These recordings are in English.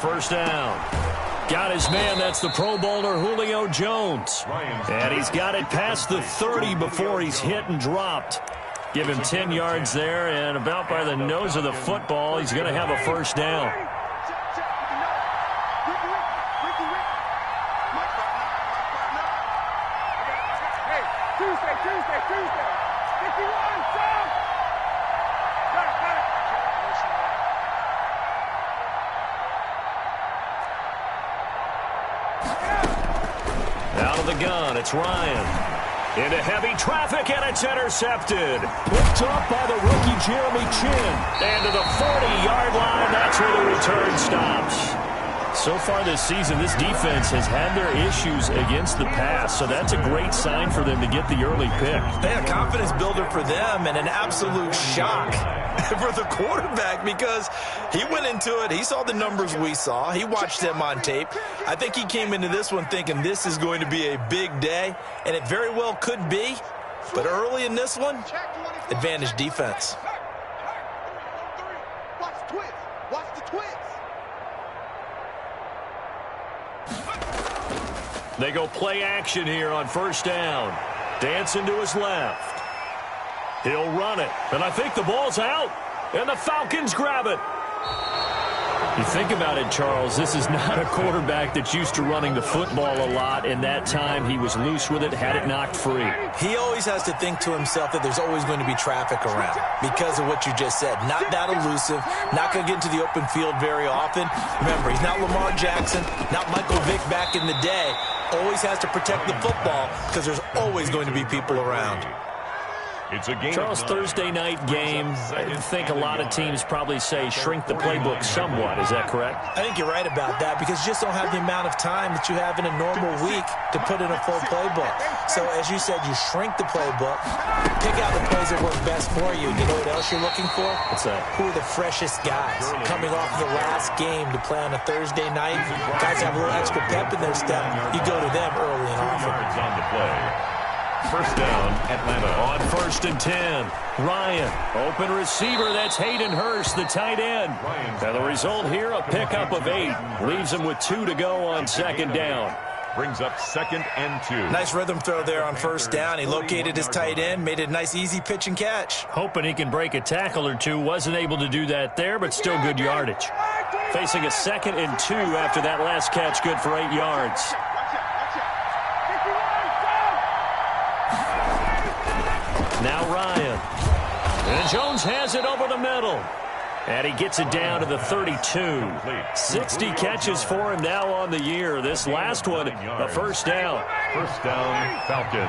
first down. Got his man. That's the Pro Bowler Julio Jones. And he's got it past the 30 before he's hit and dropped. Give him 10 yards there, and about by the nose of the football, he's going to have a first down. Out of the gun, it's Ryan. Into heavy traffic, and it's intercepted. Picked up by the rookie Jeremy Chin. And to the 40-yard line, that's where the return stops. So far this season, this defense has had their issues against the pass, so that's a great sign for them to get the early pick. A confidence builder for them and an absolute shock for the quarterback because he went into it. He saw the numbers we saw. He watched them on tape. I think he came into this one thinking this is going to be a big day, and it very well could be. But early in this one, advantage defense. Watch the twist. They go play action here on first down. Dancing to his left. He'll run it, and I think the ball's out, and the Falcons grab it. You think about it, Charles, this is not a quarterback that's used to running the football a lot, and that time he was loose with it, had it knocked free. He always has to think to himself that there's always going to be traffic around because of what you just said. Not that elusive, not going to get into the open field very often. Remember, he's not Lamar Jackson, not Michael Vick back in the day. Always has to protect the football because there's always going to be people around. It's a game. Charles, Thursday night game, I think a lot of teams probably say shrink the playbook somewhat. Is that correct? I think you're right about that because you just don't have the amount of time that you have in a normal week to put in a full playbook. So, as you said, you shrink the playbook, pick out the plays that work best for you. You know what else you're looking for? What's that? Who are the freshest guys coming off the last game to play on a Thursday night? Guys have a little extra pep in their step. You go to them early and often. On the play. First down, Atlanta. On first and 10, Ryan, open receiver, that's Hayden Hurst, the tight end. And the result here, a pickup of 8. Leaves him with 2 to go on second down. Brings up 2nd and 2. Nice rhythm throw there on first down. He located his tight end, made it a nice easy pitch and catch. Hoping he can break a tackle or two. Wasn't able to do that there, but still good yardage. Facing a 2nd and 2 after that last catch, good for 8 yards. Now Ryan. And Jones has it over the middle. And he gets it down to the 32. 60 catches for him now on the year. This last one, a first down. First down, Falcons.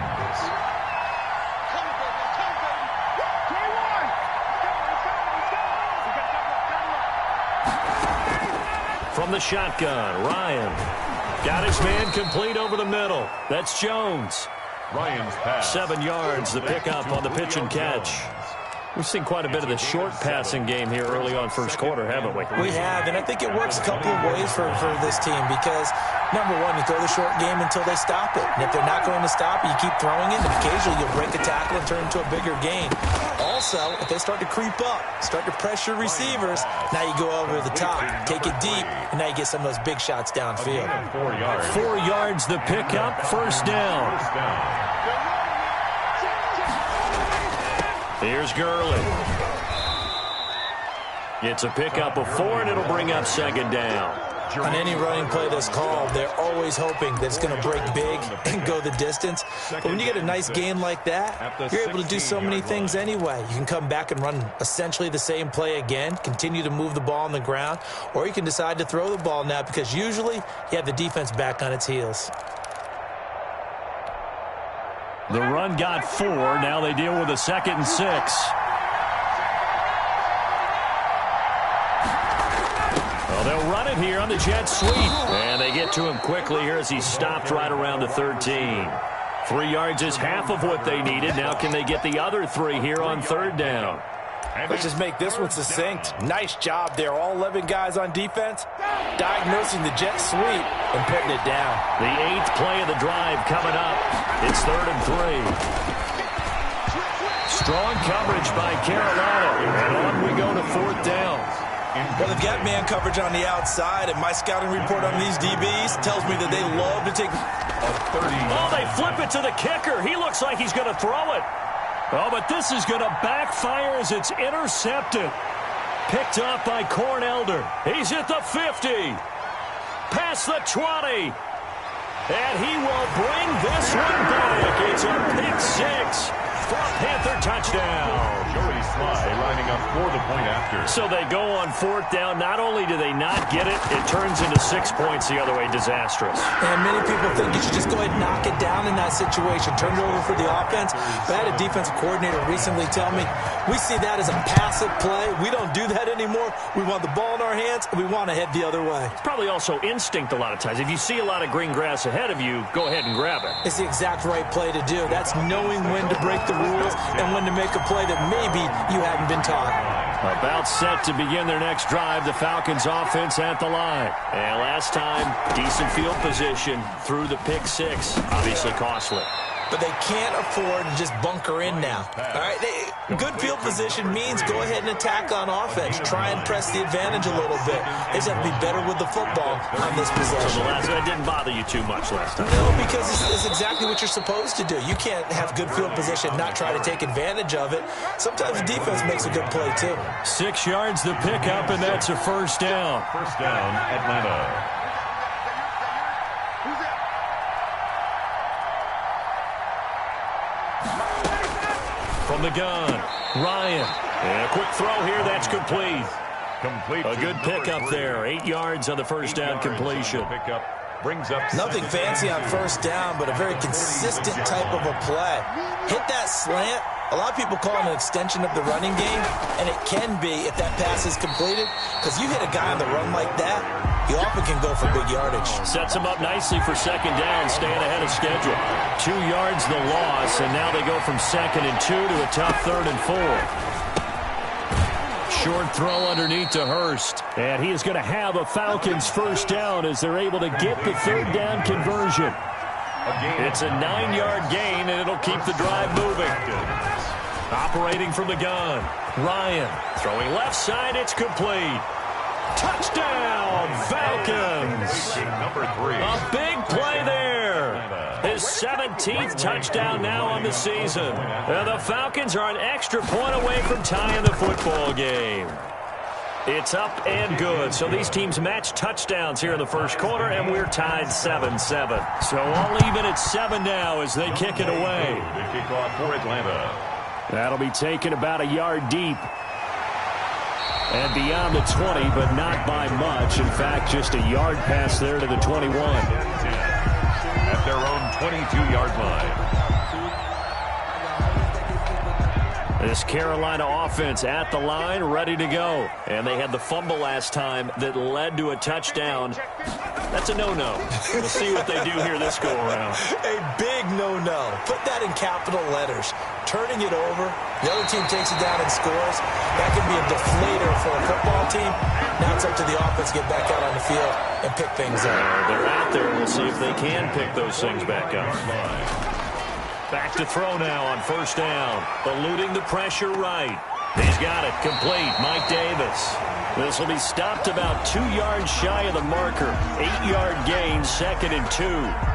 From the shotgun, Ryan. Got his man complete over the middle. That's Jones. Ryan's pass. 7 yards, the pickup on the pitch and catch. We've seen quite a bit of the short passing game here early on first quarter, haven't we? We have, and I think it works a couple of ways for this team because, number one, you throw the short game until they stop it. And if they're not going to stop it, you keep throwing it, and occasionally you'll break a tackle and turn it into a bigger gain. Also, if they start to creep up, start to pressure receivers, now you go over the top, take it deep, and now you get some of those big shots downfield. 4 yards. 4 yards, the pickup, first down. First down. Here's Gurley. It's a pickup of 4, and it'll bring up second down. On any running play that's called, they're always hoping that it's going to break big and go the distance. But when you get a nice gain like that, you're able to do so many things anyway. You can come back and run essentially the same play again, continue to move the ball on the ground, or you can decide to throw the ball now because usually you have the defense back on its heels. The run got 4. Now they deal with a 2nd and 6. Well, they'll run it here on the jet sweep. And they get to him quickly here as he stopped right around the 13. 3 yards is half of what they needed. Now can they get the other 3 here on third down? Let's just make this one succinct. Nice job there. All 11 guys on defense diagnosing the jet sweep and putting it down. The 8th play of the drive coming up. It's 3rd and 3. Strong coverage by Carolina. And on we go to 4th down. Well, they've got man coverage on the outside, and my scouting report on these DBs tells me that they love to take a 30. Oh, they flip it to the kicker. He looks like he's going to throw it. Oh, but this is going to backfire as it's intercepted. Picked up by Cornelder. He's at the 50. Past the 20. And he will bring this one back. It's a pick six for a Panther touchdown. Joey Sly lining up for the point after. So they go on fourth down. Not only do they not get it, it turns into 6 points the other way. Disastrous. And many people think you should just go ahead and knock it down in that situation. Turn it over for the offense. But I had a defensive coordinator recently tell me, we see that as a passive play. We don't do that anymore. We want the ball in our hands, and we want to head the other way. It's probably also instinct a lot of times. If you see a lot of green grass ahead of you, go ahead and grab it. It's the exact right play to do. That's knowing when to break the rules and when to make a play that maybe you hadn't been taught. About set to begin their next drive, the Falcons offense at the line. And last time, decent field position through the pick six. Obviously costly. But they can't afford to just bunker in now. All right, good field position means go ahead and attack on offense. Try and press the advantage a little bit. They just have to be better with the football on this possession. That didn't bother you too much last time. No, because it's exactly what you're supposed to do. You can't have good field position, not try to take advantage of it. Sometimes the defense makes a good play, too. 6 yards the pickup, and that's a first down. First down, Atlanta. From the gun, Ryan. And a quick throw here, that's complete. A good pickup there. 8 yards on the first down completion. Pickup brings up nothing fancy on first down, but a very consistent type of a play. Hit that slant. A lot of people call it an extension of the running game, and it can be if that pass is completed, because you hit a guy on the run like that, he often can go for big yardage. Sets him up nicely for second down, staying ahead of schedule. 2 yards the loss, and now they go from 2nd and 2 to a tough 3rd and 4. Short throw underneath to Hurst. And he is going to have a Falcons first down as they're able to get the 3rd down conversion. It's a 9-yard gain, and it'll keep the drive moving. Operating from the gun, Ryan. Throwing left side, it's complete. Touchdown, Falcons. Number 3. A big play there. His 17th touchdown now on the season. And the Falcons are an extra point away from tying the football game. It's up and good. So these teams match touchdowns here in the first quarter, and we're tied 7-7. So all even at 7 now as they kick it away. The kickoff for Atlanta. That'll be taken about a yard deep. And beyond the 20, but not by much. In fact, just a yard pass there to the 21. At their own 22-yard line. This Carolina offense at the line, ready to go. And they had the fumble last time that led to a touchdown. That's a no-no. We'll see what they do here this go-around. A big no-no. Put that in capital letters. Turning it over, the other team takes it down and scores. That can be a deflator for a football team. Now it's up to the offense to get back out on the field and pick things up. They're out there. We'll see if they can pick those things back up. Back to throw now on first down. Eluding the pressure right. He's got it. Complete. Mike Davis. This will be stopped about 2 yards shy of the marker. 8-yard gain, 2nd and 2.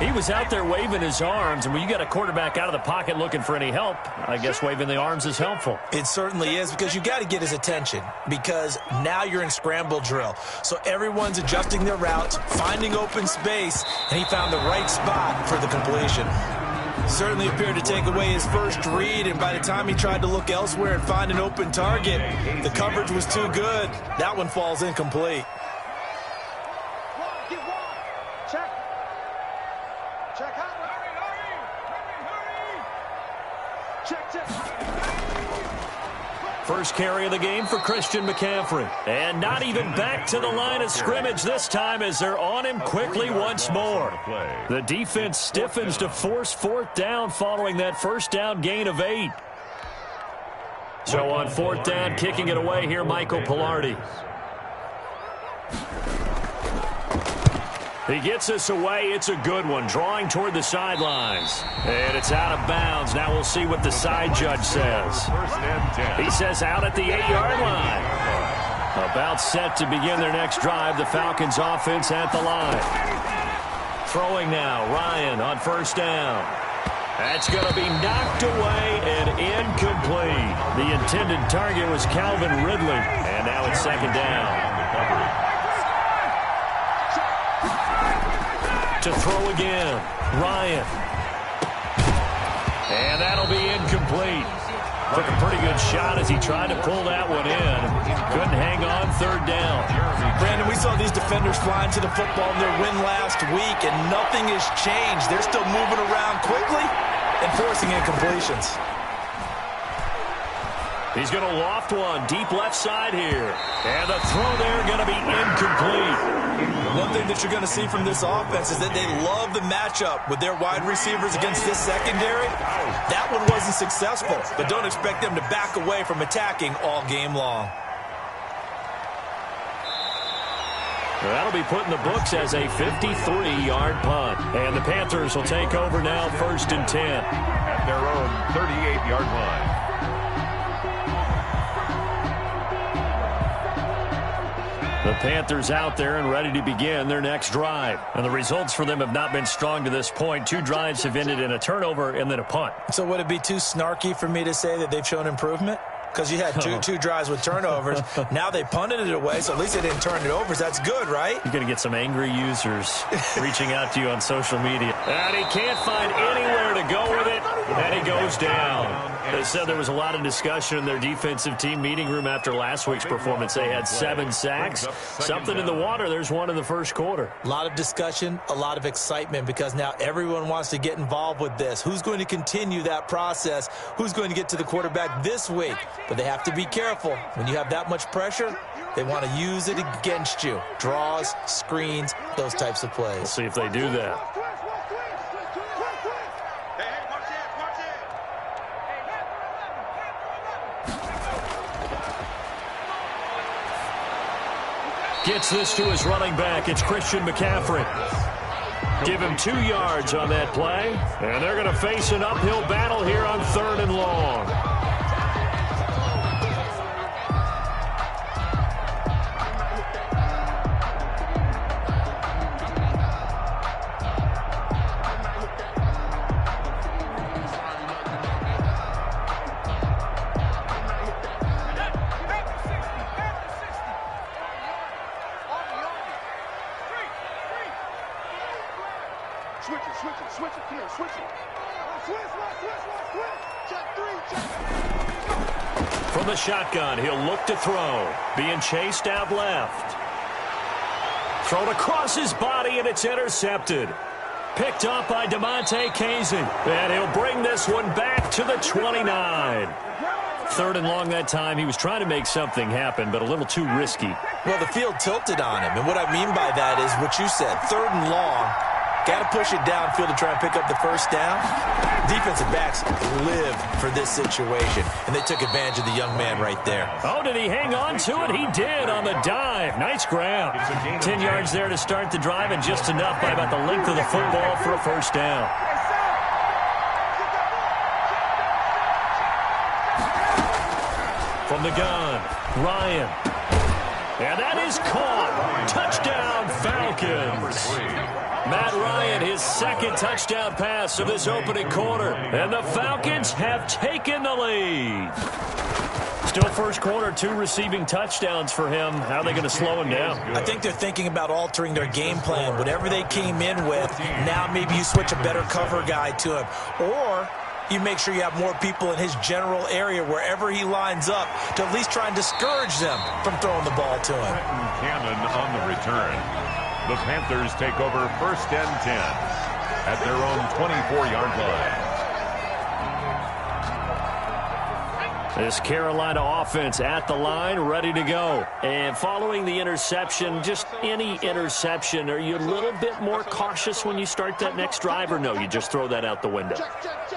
He was out there waving his arms, and when you got a quarterback out of the pocket looking for any help, I guess waving the arms is helpful. It certainly is, because you got to get his attention, because now you're in scramble drill. So everyone's adjusting their routes, finding open space, and he found the right spot for the completion. Certainly appeared to take away his first read, and by the time he tried to look elsewhere and find an open target, the coverage was too good. That one falls incomplete. First carry of the game for Christian McCaffrey. And not even back to the line of scrimmage this time as they're on him quickly once more. The defense stiffens to force 4th down following that first down gain of 8. So on 4th down, kicking it away here, Michael Pilardi. He gets this away. It's a good one, drawing toward the sidelines. And it's out of bounds. Now we'll see what the side judge says. He says out at the 8-yard line. About set to begin their next drive. The Falcons offense at the line. Throwing now, Ryan on first down. That's going to be knocked away and incomplete. The intended target was Calvin Ridley. And now it's second down. To throw again, Ryan. And that'll be incomplete. Took a pretty good shot as he tried to pull that one in. Couldn't hang on third down. Brandon, we saw these defenders flying to the football in their win last week, and nothing has changed. They're still moving around quickly and forcing incompletions. He's going to loft one deep left side here. And the throw there going to be incomplete. One thing that you're going to see from this offense is that they love the matchup with their wide receivers against this secondary. That one wasn't successful, but don't expect them to back away from attacking all game long. That'll be put in the books as a 53-yard punt. And the Panthers will take over now, 1st and 10. At their own 38-yard line. The Panthers out there and ready to begin their next drive. And the results for them have not been strong to this point. 2 drives have ended in a turnover and then a punt. So would it be too snarky for me to say that they've shown improvement? Because you had two drives with turnovers. Now they punted it away, so at least they didn't turn it over. So that's good, right? You're going to get some angry users reaching out to you on social media. And he can't find anywhere to go with it, and he goes down. They said there was a lot of discussion in their defensive team meeting room after last week's performance. They had 7 sacks. Something in the water. There's one in the first quarter. A lot of discussion, a lot of excitement, because now everyone wants to get involved with this. Who's going to continue that process? Who's going to get to the quarterback this week? But they have to be careful. When you have that much pressure, they want to use it against you. Draws, screens, those types of plays. We'll see if they do that. Gets this to his running back. It's Christian McCaffrey. Give him 2 yards on that play. And they're going to face an uphill battle here on 3rd and long. From the shotgun, he'll look to throw. Being chased out left. Thrown across his body, and it's intercepted. Picked up by DeMonte Casey. And he'll bring this one back to the 29. 3rd and long that time. He was trying to make something happen, but a little too risky. Well, the field tilted on him, and what I mean by that is what you said. 3rd and long. Got to push it downfield to try and pick up the first down. Defensive backs live for this situation, and they took advantage of the young man right there. Oh, did he hang on to it? He did on the dive. Nice grab. 10 yards there to start the drive, and just enough by about the length of the football for a first down. From the gun, Ryan. And that is caught. Touchdown, Falcons. Matt Ryan, his 2nd touchdown pass of this opening quarter. And the Falcons have taken the lead. Still first quarter, 2 receiving touchdowns for him. How are they going to slow him down? I think they're thinking about altering their game plan. Whatever they came in with, now maybe you switch a better cover guy to him. Or you make sure you have more people in his general area wherever he lines up to at least try and discourage them from throwing the ball to him. Cannon on the return. The Panthers take over 1st and 10 at their own 24-yard line. This Carolina offense at the line, ready to go. And following the interception, just any interception, are you a little bit more cautious when you start that next drive, or no, you just throw that out the window?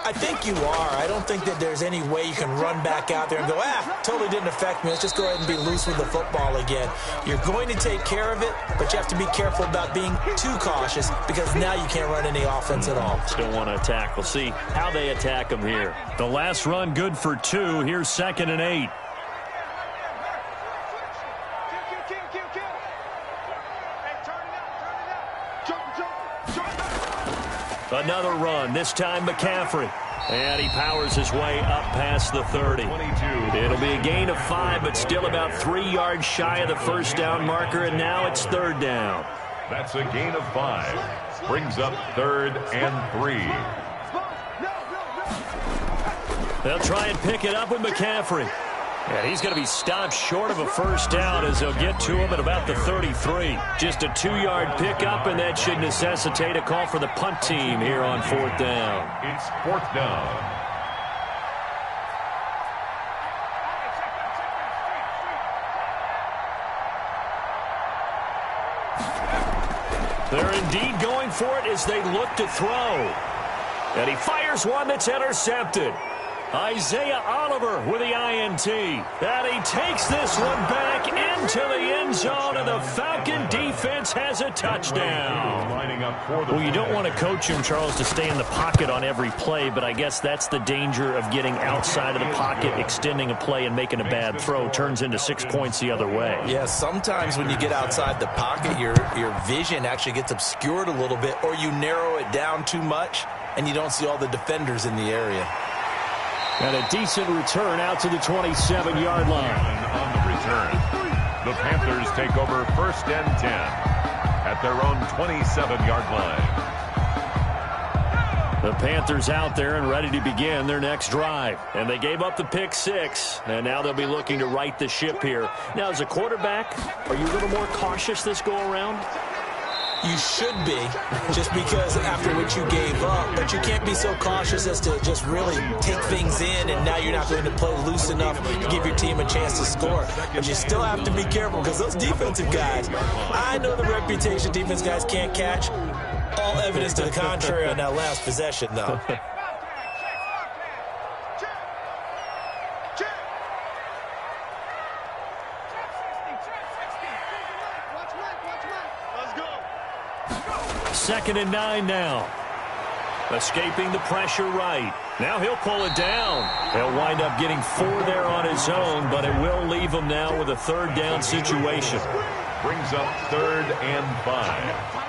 I think you are. I don't think that there's any way you can run back out there and go, totally didn't affect me. Let's just go ahead and be loose with the football again. You're going to take care of it, but you have to be careful about being too cautious because now you can't run any offense at all. Still want to attack. We'll see how they attack them here. The last run good for 2. Here's 2nd and 8. Another run, this time McCaffrey. And he powers his way up past the 30. 22. It'll be a gain of 5, but still about 3 yards shy of the first down marker, and now it's 3rd down. That's a gain of 5. Brings up 3rd and 3. They'll try and pick it up with McCaffrey. And he's going to be stopped short of a first down as they'll get to him at about the 33. Just a 2-yard pickup, and that should necessitate a call for the punt team here on 4th down. It's 4th down. They're indeed going for it as they look to throw. And he fires one that's intercepted. Isaiah Oliver with the INT. And he takes this one back into the end zone, and the Falcon defense has a touchdown. Well, you don't want to coach him, Charles, to stay in the pocket on every play, but I guess that's the danger of getting outside of the pocket, extending a play, and making a bad throw. Turns into 6 points the other way. Yeah, sometimes when you get outside the pocket, your vision actually gets obscured a little bit, or you narrow it down too much, and you don't see all the defenders in the area. And a decent return out to the 27-yard line. On the return, the Panthers take over 1st and 10 at their own 27-yard line. The Panthers out there and ready to begin their next drive. And they gave up the pick 6, and now they'll be looking to right the ship here. Now, as a quarterback, are you a little more cautious this go-around? You should be, just because after what you gave up, but you can't be so cautious as to just really take things in, and now you're not going to play loose enough to give your team a chance to score. But you still have to be careful because those defensive guys, I know the reputation defense guys can't catch. All evidence to the contrary on that last possession, though. Second and 9 now. Escaping the pressure right. Now he'll pull it down. He'll wind up getting 4 there on his own, but it will leave him now with a 3rd down situation. Brings up 3rd and 5.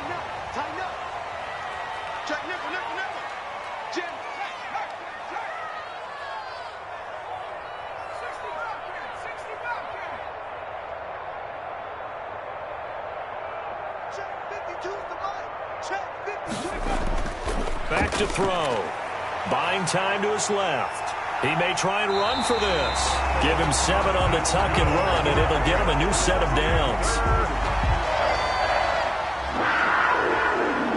Back to throw. Buying time to his left. He may try and run for this. Give him 7 on the tuck and run, and it'll get him a new set of downs.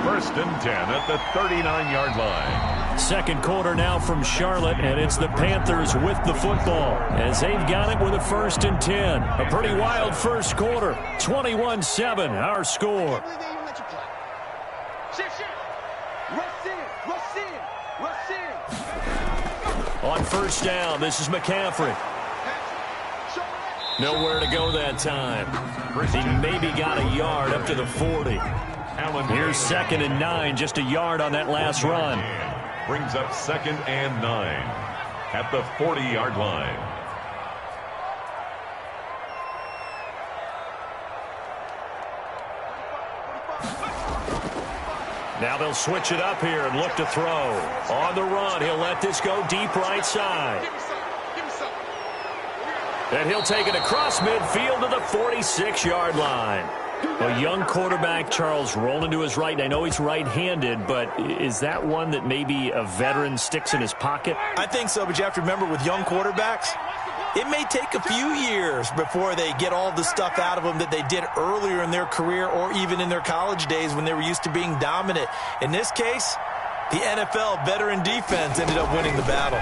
1st and 10 at the 39-yard line. Second quarter now from Charlotte, and it's the Panthers with the football as they've got it with a 1st and 10. A pretty wild first quarter. 21-7, our score. On 1st down, this is McCaffrey. Nowhere to go that time. He maybe got a yard up to the 40. Here's 2nd and 9, just a yard on that last run. Brings up 2nd and 9 at the 40-yard line. Now they'll switch it up here and look to throw. On the run, he'll let this go deep right side. And he'll take it across midfield to the 46-yard line. A young quarterback, Charles, rolling to his right. I know he's right-handed, but is that one that maybe a veteran sticks in his pocket? I think so, but you have to remember with young quarterbacks, it may take a few years before they get all the stuff out of them that they did earlier in their career or even in their college days when they were used to being dominant. In this case, the NFL veteran defense ended up winning the battle.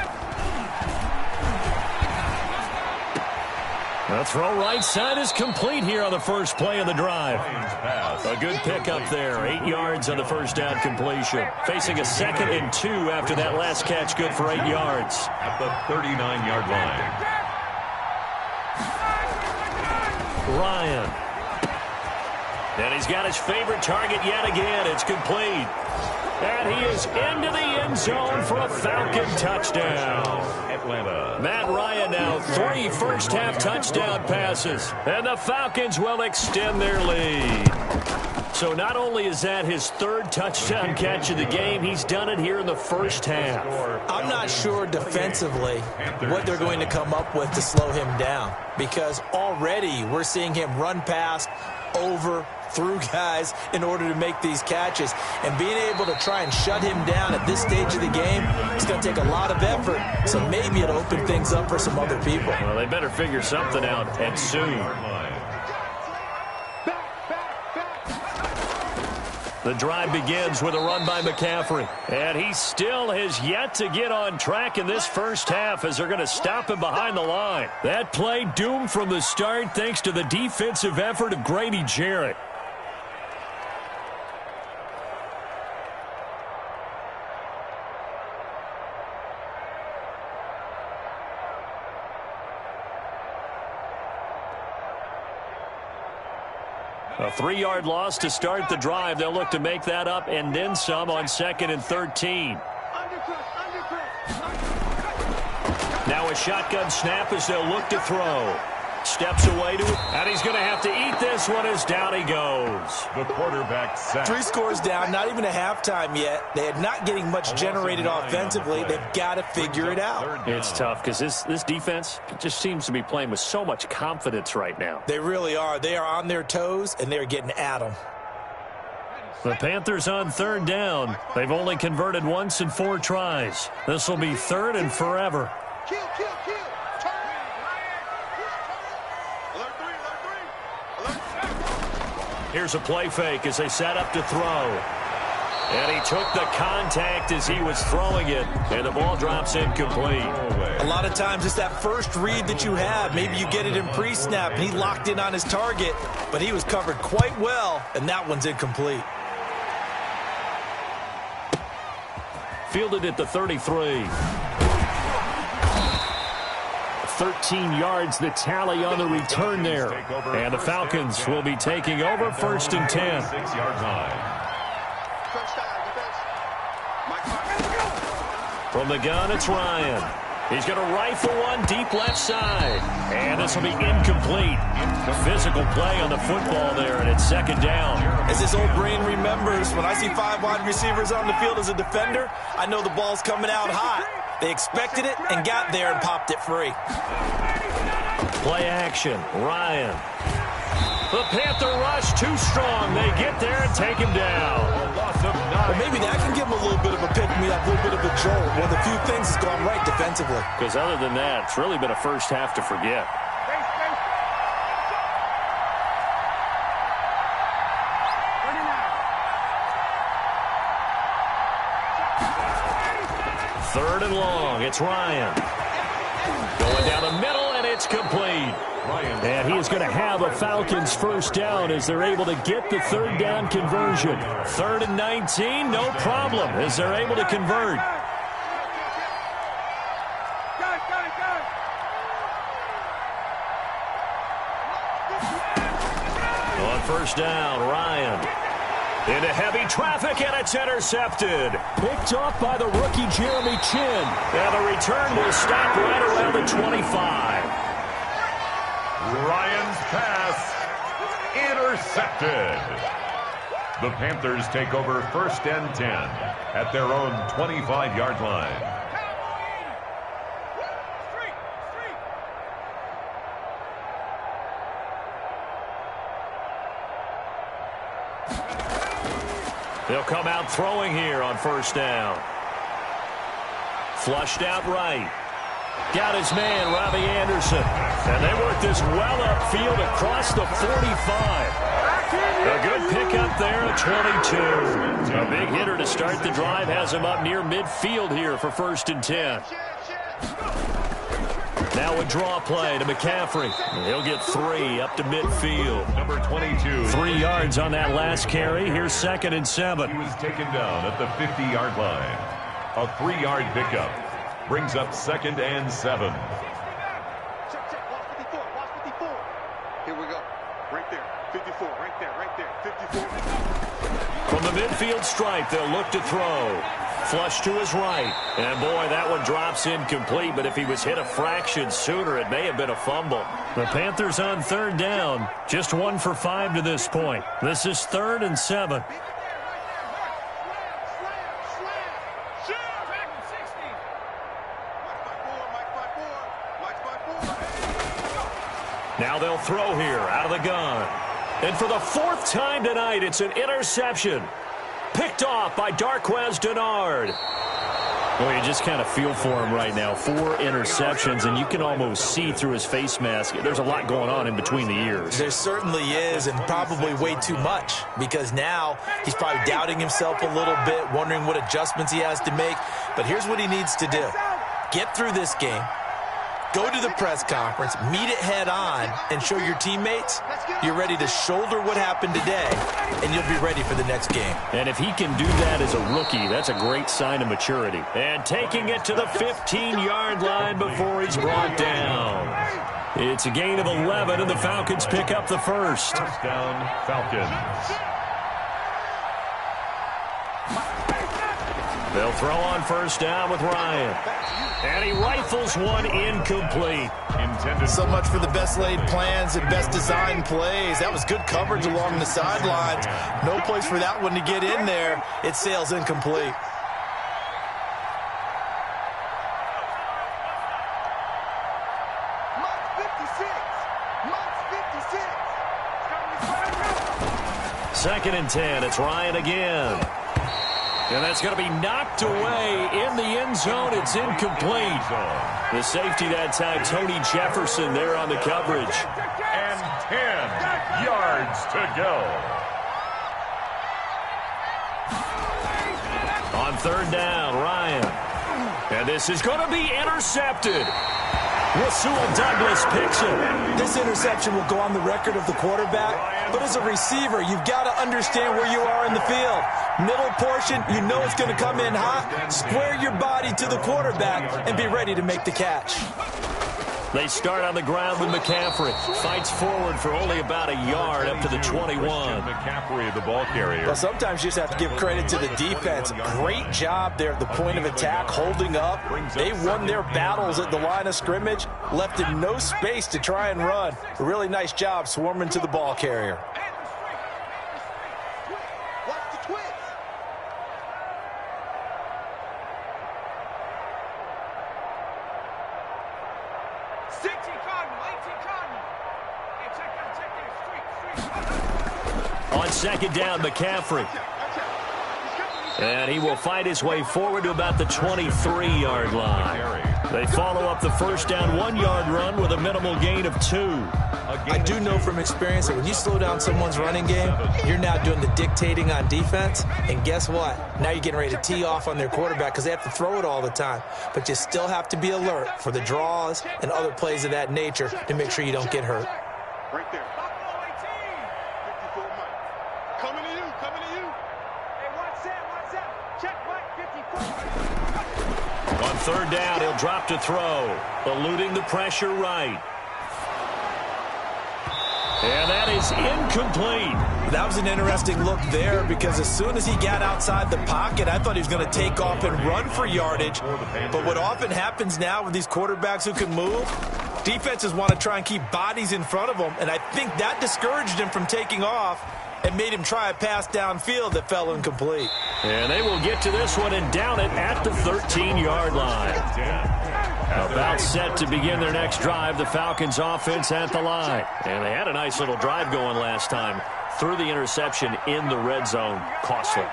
The throw right side is complete here on the first play of the drive. A good pickup there. 8 yards on the first down completion. Facing a 2nd and 2 after that last catch. Good for 8 yards. At the 39-yard line. Ryan. And he's got his favorite target yet again. It's complete. And he is into the end zone for a Falcon touchdown. Atlanta. Matt Ryan now 3 first-half touchdown passes. And the Falcons will extend their lead. So not only is that his 3rd touchdown catch of the game, he's done it here in the first half. I'm not sure defensively what they're going to come up with to slow him down, because already we're seeing him run past, over, through guys in order to make these catches. And being able to try and shut him down at this stage of the game, it's going to take a lot of effort. So maybe it'll open things up for some other people. Well, they better figure something out, and soon. The drive begins with a run by McCaffrey. And he still has yet to get on track in this first half as they're going to stop him behind the line. That play doomed from the start thanks to the defensive effort of Grady Jarrett. A 3-yard loss to start the drive. They'll look to make that up and then some on 2nd and 13. Now a shotgun snap as they'll look to throw. Steps away to it, and he's going to have to eat this one as down he goes. The quarterback sack. 3 scores down, not even a halftime yet. They are not getting much generated offensively. They've got to figure it out. It's tough because this defense just seems to be playing with so much confidence right now. They really are. They are on their toes, and they're getting at them. The Panthers on 3rd down. They've only converted once in 4 tries. This will be 3rd and forever. Kill. Here's a play fake as they set up to throw. And he took the contact as he was throwing it, and the ball drops incomplete. A lot of times it's that first read that you have. Maybe you get it in pre-snap, and he locked in on his target, but he was covered quite well, and that one's incomplete. Fielded at the 33. 13 yards the tally on the return there. And the Falcons will be taking over 1st and 10. 6-yard line. From the gun, it's Ryan. He's going to rifle one deep left side. And this will be incomplete. Physical play on the football there, and it's 2nd down. As his old brain remembers, when I see 5 wide receivers on the field as a defender, I know the ball's coming out hot. They expected it and got there and popped it free. Play action, Ryan. The Panther rush too strong. They get there and take him down. Well, maybe that can give him a little bit of a pick-me-up, a little bit of a jolt. One of the few things that's gone right defensively. Because other than that, it's really been a first half to forget. Third and long, it's Ryan. Going down the middle, and it's complete. And he is going to have a Falcons first down as they're able to get the 3rd down conversion. 3rd and 19, no problem as they're able to convert. On 1st down, Ryan. Into heavy traffic, and it's intercepted. Picked off by the rookie Jeremy Chin. And the return will stop right around the 25. Ryan's pass intercepted. The Panthers take over 1st and 10 at their own 25-yard line. They'll come out throwing here on 1st down. Flushed out right. Got his man, Robbie Anderson. And they work this well upfield across the 45. A good pickup there at 22. A big hitter to start the drive has him up near midfield here for 1st and 10. Now a draw play to McCaffrey. He'll get 3 up to midfield. Number 22. 3 yards on that last carry. Here's 2nd and 7. He was taken down at the 50-yard line. A 3-yard pickup brings up 2nd and 7. Check, check. Watch 54. Watch 54. Here we go. Right there. 54. Right there. Right there. 54. From the midfield stripe, they'll look to throw. Flush to his right. And, boy, that one drops incomplete. But if he was hit a fraction sooner, it may have been a fumble. The Panthers on 3rd down. Just 1 for 5 to this point. This is 3rd and 7. Now they'll throw here out of the gun. And for the 4th time tonight, it's an interception. Picked off by Darqueze Dennard. Well, you just kind of feel for him right now. 4 interceptions, and you can almost see through his face mask. There's a lot going on in between the ears. There certainly is, and probably way too much, because now he's probably doubting himself a little bit, wondering what adjustments he has to make. But here's what he needs to do. Get through this game. Go to the press conference, meet it head on, and show your teammates you're ready to shoulder what happened today, and you'll be ready for the next game. And if he can do that as a rookie, that's a great sign of maturity. And taking it to the 15-yard line before he's brought down. It's a gain of 11, and the Falcons pick up the first. First down, Falcons. They'll throw on first down with Ryan. And he rifles one incomplete. So much for the best laid plans and best designed plays. That was good coverage along the sidelines. No place for that one to get in there. It sails incomplete. Second and 10. It's Ryan again. And that's going to be knocked away in the end zone. It's incomplete. The safety that time, Tony Jefferson, there on the coverage. And 10 yards to go. On 3rd down, Ryan. And this is going to be intercepted. Rasul Douglas picks it. This interception will go on the record of the quarterback, but as a receiver, you've got to understand where you are in the field. Middle portion, you know it's going to come in hot. Square your body to the quarterback and be ready to make the catch. They start on the ground with McCaffrey. Fights forward for only about a yard up to the 21. McCaffrey, the ball carrier. Well, sometimes you just have to give credit to the defense. Great job there at the point of attack, holding up. They won their battles at the line of scrimmage, left him no space to try and run. A really nice job swarming to the ball carrier. On second down, McCaffrey. And he will fight his way forward to about the 23-yard line. They follow up the first down 1-yard run with a minimal gain of 2. I do know from experience that when you slow down someone's running game, you're now doing the dictating on defense. And guess what? Now you're getting ready to tee off on their quarterback because they have to throw it all the time. But you still have to be alert for the draws and other plays of that nature to make sure you don't get hurt. Right there. 54 Mike. Coming to you. Coming to you. Hey, watch that. Check Mike. 54. On third down, he'll drop to throw. Eluding the pressure right. And that is incomplete. That was an interesting look there because as soon as he got outside the pocket, I thought he was going to take off and run for yardage. But what often happens now with these quarterbacks who can move, defenses want to try and keep bodies in front of them, and I think that discouraged him from taking off and made him try a pass downfield that fell incomplete. And they will get to this one and down it at the 13-yard line. About set to begin their next drive, the Falcons offense at the line. And they had a nice little drive going last time. Threw the interception in the red zone. Costly.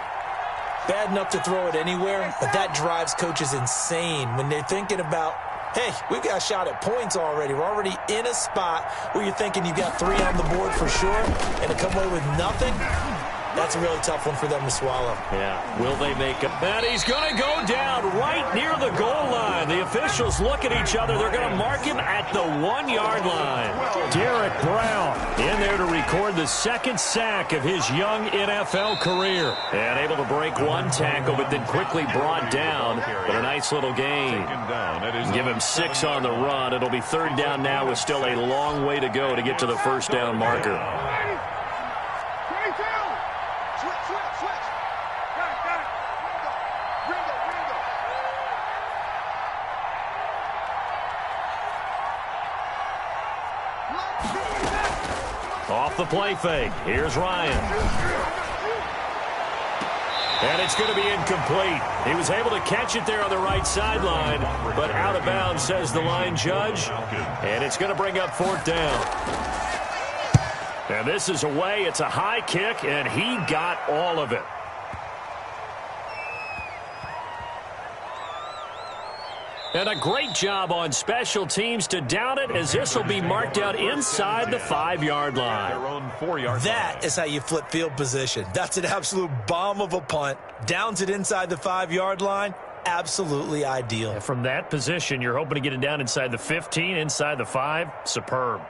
Bad enough to throw it anywhere, but that drives coaches insane when they're thinking about, hey, we got a shot at points already. We're already in a spot where you're thinking you got 3 on the board for sure, and to come away with nothing, That's a really tough one for them to swallow. Yeah, will they make it? And he's going to go down right near the goal line. The officials look at each other. They're going to mark him at the 1-yard line. Derek Brown in there to record the second sack of his young NFL career. And able to break one tackle, but then quickly brought down. But a nice little gain. Give him 6 on the run. It'll be 3rd down now with still a long way to go to get to the first down marker. Off the play fake. Here's Ryan. And it's going to be incomplete. He was able to catch it there on the right sideline, but out of bounds, says the line judge. And it's going to bring up 4th down. And this is away. It's a high kick, and he got all of it. And a great job on special teams to down it, as this will be marked out inside the 5-yard line. That is how you flip field position. That's an absolute bomb of a punt. Downs it inside the 5-yard line. Absolutely ideal. And from that position, you're hoping to get it down inside the 15, inside the 5. Superb.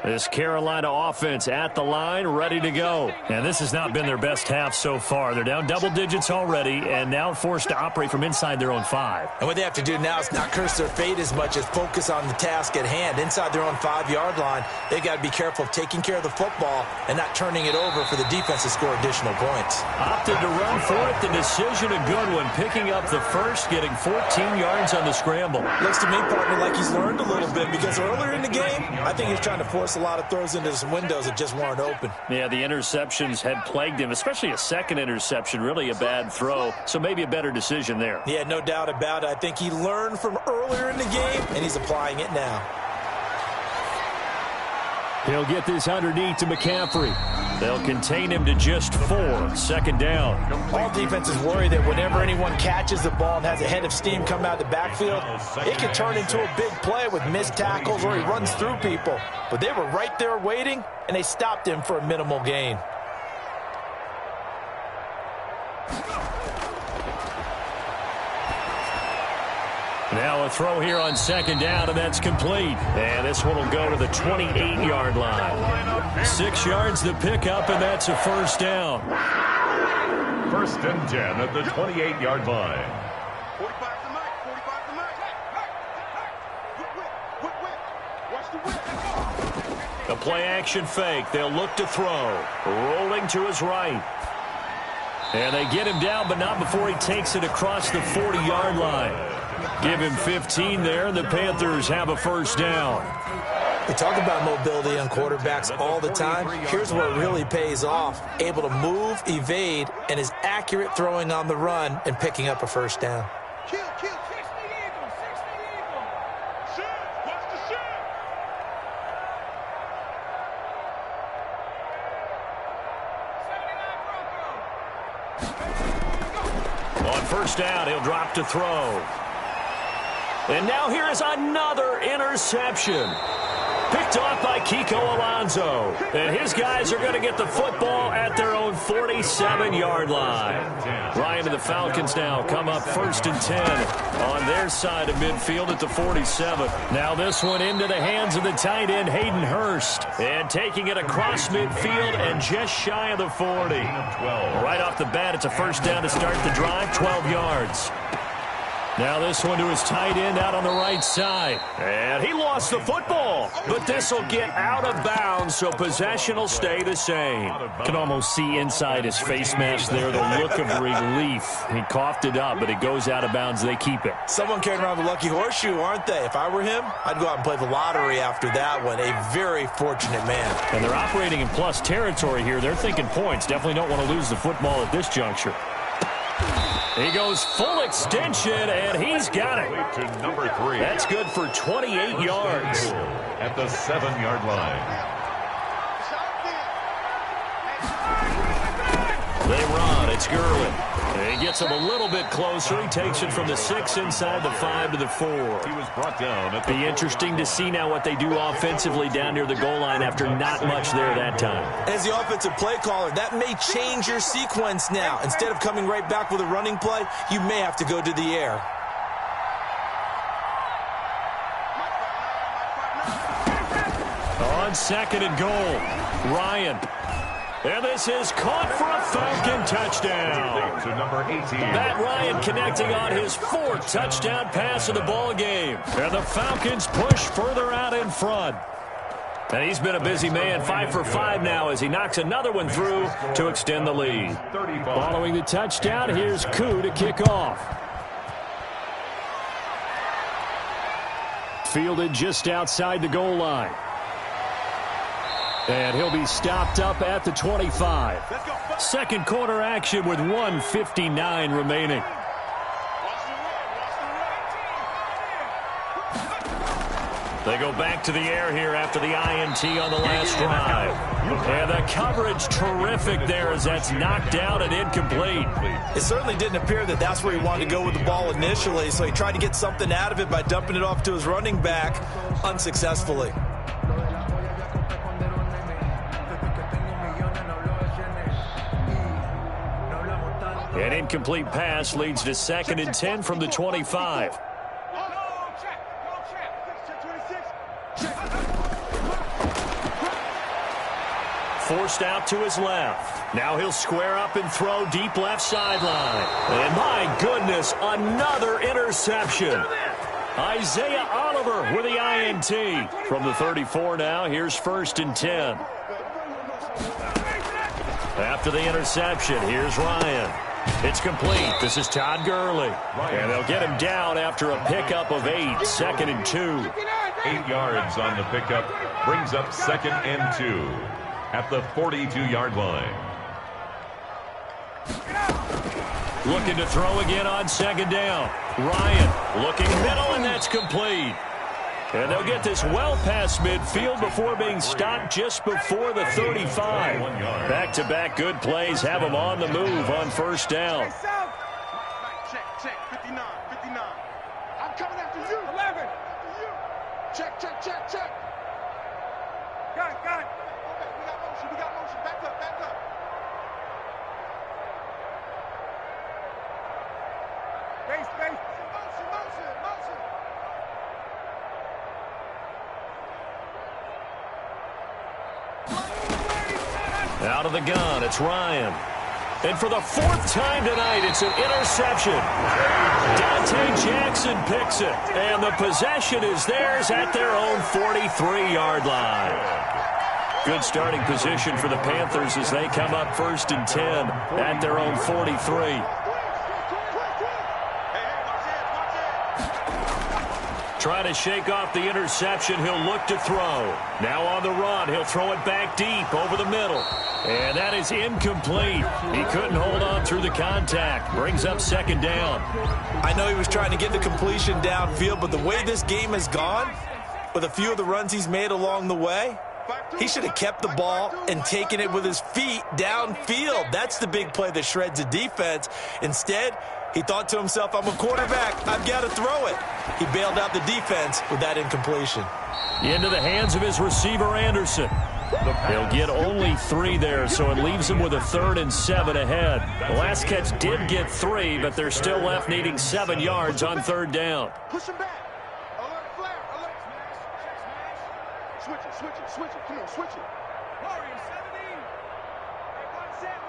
This Carolina offense at the line, ready to go. And this has not been their best half so far. They're down double digits already and now forced to operate from inside their own 5. And what they have to do now is not curse their fate as much as focus on the task at hand. Inside their own 5-yard line, they've got to be careful of taking care of the football and not turning it over for the defense to score additional points. Opted to run for it. The decision a good one. Picking up the first, getting 14 yards on the scramble. Looks to me, partner, like he's learned a little bit, because earlier in the game, I think he was trying to force a lot of throws into some windows that just weren't open. Yeah, the interceptions had plagued him, especially a second interception, really a bad throw. So maybe a better decision there. Yeah, no doubt about it. I think he learned from earlier in the game, and he's applying it now. He'll get this underneath to McCaffrey. They'll contain him to just 4. 2nd down. All defenses worry that whenever anyone catches the ball and has a head of steam come out of the backfield, it can turn into a big play with missed tackles or he runs through people. But they were right there waiting, and they stopped him for a minimal gain. Now a throw here on 2nd down, and that's complete. And this one will go to the 28-yard line. 6 yards to pick up, and that's a 1st down. 1st and 10 at the 28-yard line. 45 to Mike. 45 to Mike. Whip. Watch the whip. A play-action fake. They'll look to throw. Rolling to his right. And they get him down, but not before he takes it across the 40-yard line. Give him 15 there, and the Panthers have a 1st down. We talk about mobility on quarterbacks all the time. Here's where it really pays off. Able to move, evade, and is accurate throwing on the run and picking up a 1st down. Kill. 60 Eagles. 60 Eagles. Shoot. Watch the shoot. On 1st down, he'll drop to throw. And now here is another interception. Picked off by Kiko Alonso. And his guys are going to get the football at their own 47-yard line. Ryan and the Falcons now come up 1st and 10 on their side of midfield at the 47. Now this one into the hands of the tight end, Hayden Hurst. And taking it across midfield and just shy of the 40. Right off the bat, it's a 1st down to start the drive, 12 yards. Now this one to his tight end out on the right side. And he lost the football. But this will get out of bounds, so possession will stay the same. Can almost see inside his face mask there the look of relief. He coughed it up, but it goes out of bounds. They keep it. Someone carrying around the lucky horseshoe, aren't they? If I were him, I'd go out and play the lottery after that one. A very fortunate man. And they're operating in plus territory here. They're thinking points. Definitely don't want to lose the football at this juncture. He goes full extension, and he's got it. To number 3. That's good for 28 yards. At the 7-yard line. They run. It's Gurley. And he gets him a little bit closer. He takes it from the 6 inside the 5 to the 4. He was brought down at the Be interesting to see now what they do offensively down near the goal line after not much there that time. As the offensive play caller, that may change your sequence now. Instead of coming right back with a running play, you may have to go to the air. On 2nd and goal, Ryan. And this is caught for a Falcon touchdown. to number 18. Matt Ryan connecting on his 4th touchdown pass of the ball game. And the Falcons push further out in front. And he's been a busy man, 5 for 5 now as he knocks another one through to extend the lead. 35. Following the touchdown, here's Koo to kick off. Fielded just outside the goal line. And he'll be stopped up at the 25. Second quarter action with 1:59 remaining. They go back to the air here after the INT on the last drive. And the coverage terrific there as that's knocked out and incomplete. It certainly didn't appear that that's where he wanted to go with the ball initially, so he tried to get something out of it by dumping it off to his running back unsuccessfully. An incomplete pass leads to 2nd and 10 from the 25. Forced out to his left. Now he'll square up and throw deep left sideline. And my goodness, another interception. Isaiah Oliver with the INT. From the 34 now, here's 1st and 10. After the interception, here's Ryan. It's complete. This is Todd Gurley. And they'll get him down after a pickup of 8. 2nd and 2. 8 yards on the pickup. Brings up 2nd and 2 at the 42-yard line. Looking to throw again on 2nd down. Ryan looking middle, and that's complete. And they'll get this well past midfield before being stopped just before the 35. Back-to-back good plays have them on the move on 1st down. Check, 59. I'm coming after you. 11. Check. Got it. Okay, we got motion. Back up. Base. Motion. Out of the gun, it's Ryan. And for the 4th time tonight, it's an interception. Dante Jackson picks it. And the possession is theirs at their own 43-yard line. Good starting position for the Panthers as they come up 1st and 10 at their own 43. Trying to shake off the interception. He'll look to throw. Now on the run. He'll throw it back deep over the middle. And that is incomplete. He couldn't hold on through the contact. Brings up 2nd down. I know he was trying to get the completion downfield, but the way this game has gone, with a few of the runs he's made along the way, he should have kept the ball and taken it with his feet downfield. That's the big play that shreds the defense. Instead, he thought to himself, I'm a quarterback. I've got to throw it. He bailed out the defense with that incompletion. Into the hands of his receiver, Anderson. He'll get only 3 there, so it leaves him with a 3rd and 7 ahead. The last catch did get 3, but they're still left needing 7 yards on 3rd down. Push him back. Alert, flare, alert. Smash. Switch it. Come on, switch it. Warrior 17. Hey, one set.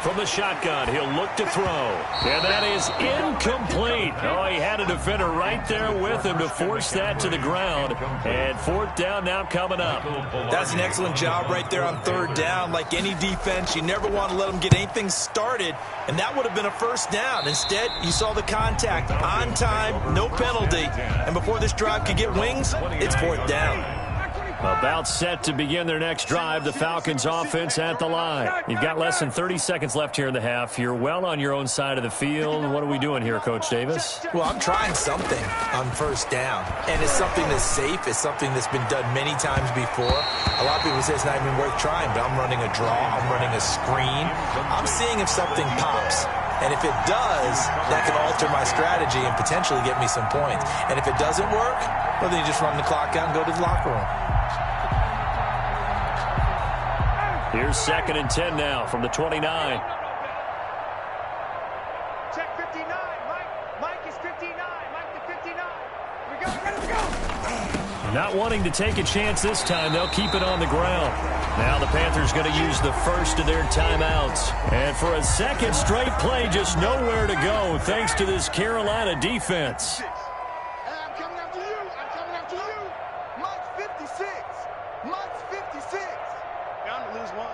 From the shotgun, he'll look to throw. And that is incomplete. Oh, he had a defender right there with him to force that to the ground. And 4th down now coming up. That's an excellent job right there on 3rd down. Like any defense, you never want to let them get anything started. And that would have been a 1st down. Instead, you saw the contact on time, no penalty. And before this drive could get wings, it's 4th down. About set to begin their next drive, the Falcons offense at the line. You've got less than 30 seconds left here in the half. You're well on your own side of the field. What are we doing here, Coach Davis? Well, I'm trying something on first down, and it's something that's safe. It's something that's been done many times before. A lot of people say it's not even worth trying, but I'm running a draw. I'm running a screen. I'm seeing if something pops. And if it does, that can alter my strategy and potentially get me some points. And if it doesn't work, well, then you just run the clock out and go to the locker room. Here's 2nd and 10 now from the 29. Check 59. Mike is 59. Mike to 59. We go. Ready to go. Not wanting to take a chance this time, they'll keep it on the ground. Now the Panthers going to use the first of their timeouts. And for a second straight play, just nowhere to go thanks to this Carolina defense. Hey, I'm coming after you. I'm coming after you. Mike's 56. Mike's 56. Bound to lose one.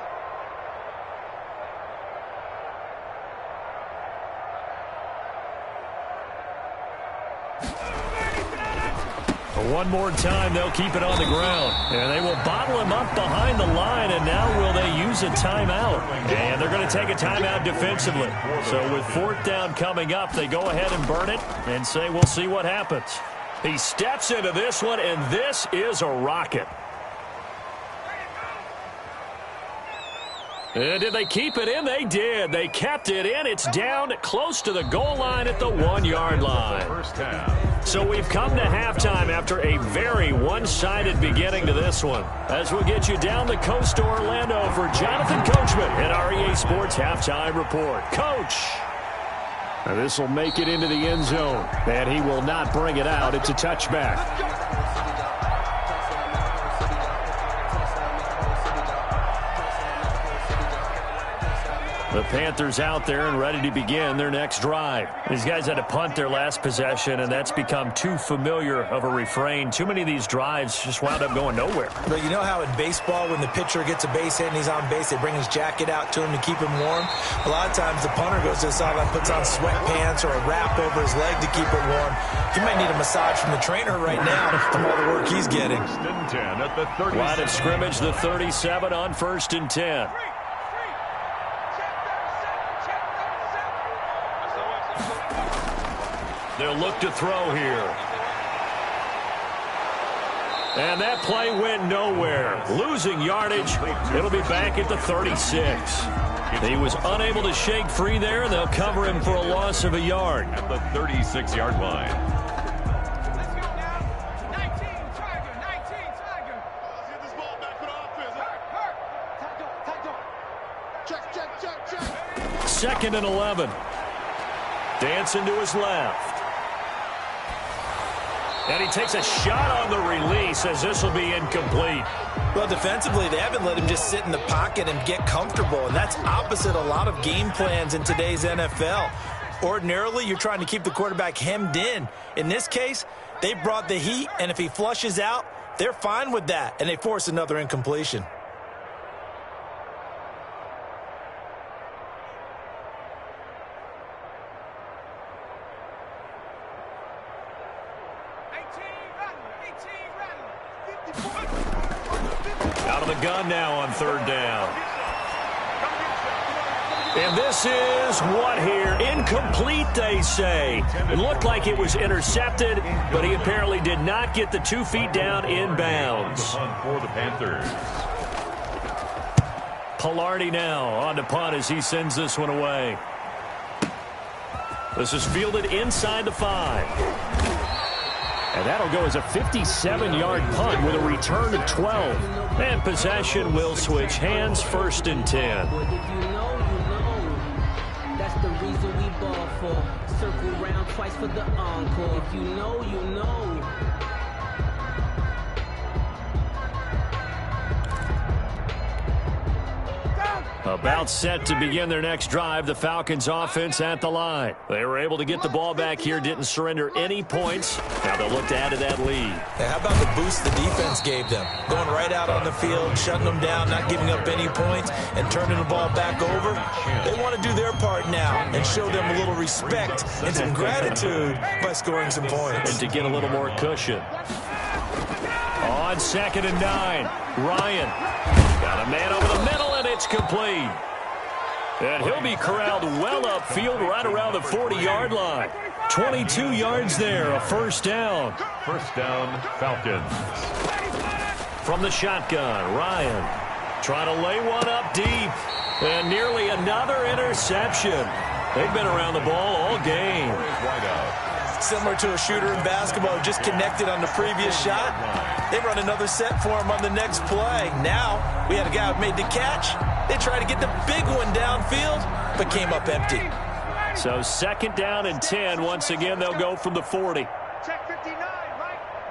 One more time, they'll keep it on the ground. And they will bottle him up behind the line, and now will they use a timeout? And they're going to take a timeout defensively. So with 4th down coming up, they go ahead and burn it and say we'll see what happens. He steps into this one, and this is a rocket. And did they keep it in? They did. They kept it in. It's down close to the goal line at the 1-yard line. So we've come to halftime after a very one-sided beginning to this one. As we'll get you down the coast to Orlando for Jonathan Coachman at our EA Sports Halftime Report. Coach! Now this will make it into the end zone, and he will not bring it out. It's a touchback. The Panthers out there and ready to begin their next drive. These guys had to punt their last possession, and that's become too familiar of a refrain. Too many of these drives just wound up going nowhere. But you know how in baseball, when the pitcher gets a base hit and he's on base, they bring his jacket out to him to keep him warm? A lot of times the punter goes to the sideline, puts on sweatpants or a wrap over his leg to keep it warm. He might need a massage from the trainer right now from all the work he's getting. Line of scrimmage, the 37 on 1st and 10. They'll look to throw here. And that play went nowhere. Losing yardage. It'll be back at the 36. He was unable to shake free there, and they'll cover him for a loss of a yard. At the 36-yard line. Let's go now. 19, Tiger. 19, Tiger. Let's get this ball back for the offense. Hurt. Check. 2nd and 11. Dancing to his left. And he takes a shot on the release as this will be incomplete. Well, defensively, they haven't let him just sit in the pocket and get comfortable, and that's opposite a lot of game plans in today's NFL. Ordinarily, you're trying to keep the quarterback hemmed in. In this case, they brought the heat, and if he flushes out, they're fine with that, and they force another incompletion. Out of the gun now on 3rd down. And this is what here? Incomplete, they say. It looked like it was intercepted, but he apparently did not get the 2 feet down in bounds. For the Panthers. Pilardi now on the punt as he sends this one away. This is fielded inside the 5. And that'll go as a 57-yard punt with a return of 12. And possession will switch hands, 1st and 10. But if you know, you know. That's the reason we ball for. Circle round twice for the encore. If you know, you know. About set to begin their next drive, the Falcons offense at the line. They were able to get the ball back here, didn't surrender any points. Now they'll look to add to that lead. Yeah, how about the boost the defense gave them? Going right out on the field, shutting them down, not giving up any points, and turning the ball back over. They want to do their part now and show them a little respect and some gratitude by scoring some points. And to get a little more cushion. On 2nd and 9, Ryan. Got a man over the middle, and it's complete. And he'll be corralled well upfield right around the 40-yard line. 22 yards there, a first down. First down, Falcons. From the shotgun, Ryan trying to lay one up deep. And nearly another interception. They've been around the ball all game. Wide out. Similar to a shooter in basketball, just connected on the previous shot. They run another set for him on the next play. Now, we had a guy who made the catch. They tried to get the big one downfield, but came up empty. So 2nd down and 10. Once again, they'll go from the 40. Check 59,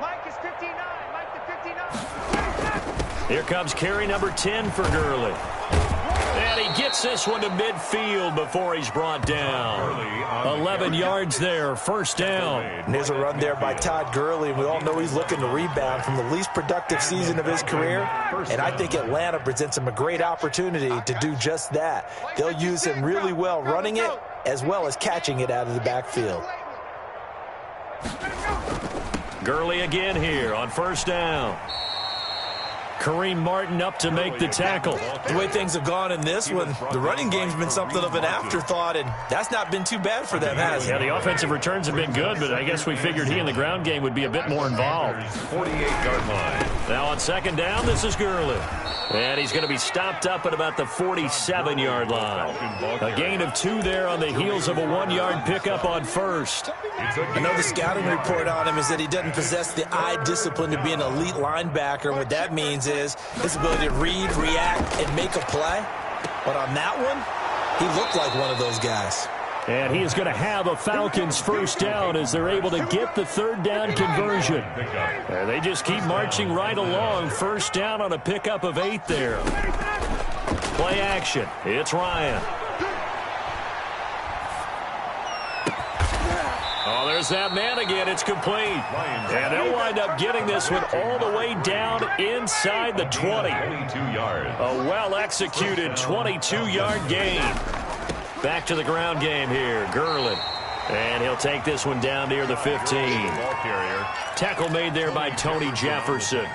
Mike is 59, Mike to 59. Here comes carry number 10 for Gurley. And he gets this one to midfield before he's brought down. 11 yards there, first down. And there's a run there by Todd Gurley, and we all know he's looking to rebound from the least productive season of his career. And I think Atlanta presents him a great opportunity to do just that. They'll use him really well running it as well as catching it out of the backfield. Gurley again here on first down. Kareem Martin up to make the tackle. The way things have gone in this one, the running game's been something of an afterthought, and that's not been too bad for them, has it? Yeah, the offensive returns have been good, but I guess we figured he in the ground game would be a bit more involved. 48-yard line. Now on 2nd down, this is Gurley. And he's going to be stopped up at about the 47-yard line. A gain of 2 there on the heels of a 1-yard pickup on first. I know the scouting report on him is that he doesn't possess the eye discipline to be an elite linebacker. And what that means is his ability to read, react, and make a play. But on that one, he looked like one of those guys. And he is going to have a Falcons first down as they're able to get the 3rd down conversion. And they just keep marching right along. First down on a pickup of 8 there. Play action. It's Ryan. Oh, there's that man again. It's complete. And they'll wind up getting this one all the way down inside the 20. 22 yards. A well-executed 22-yard gain. Back to the ground game here. Gurley. And he'll take this one down near the 15. Ball carrier. Tackle made there by Tony Jefferson.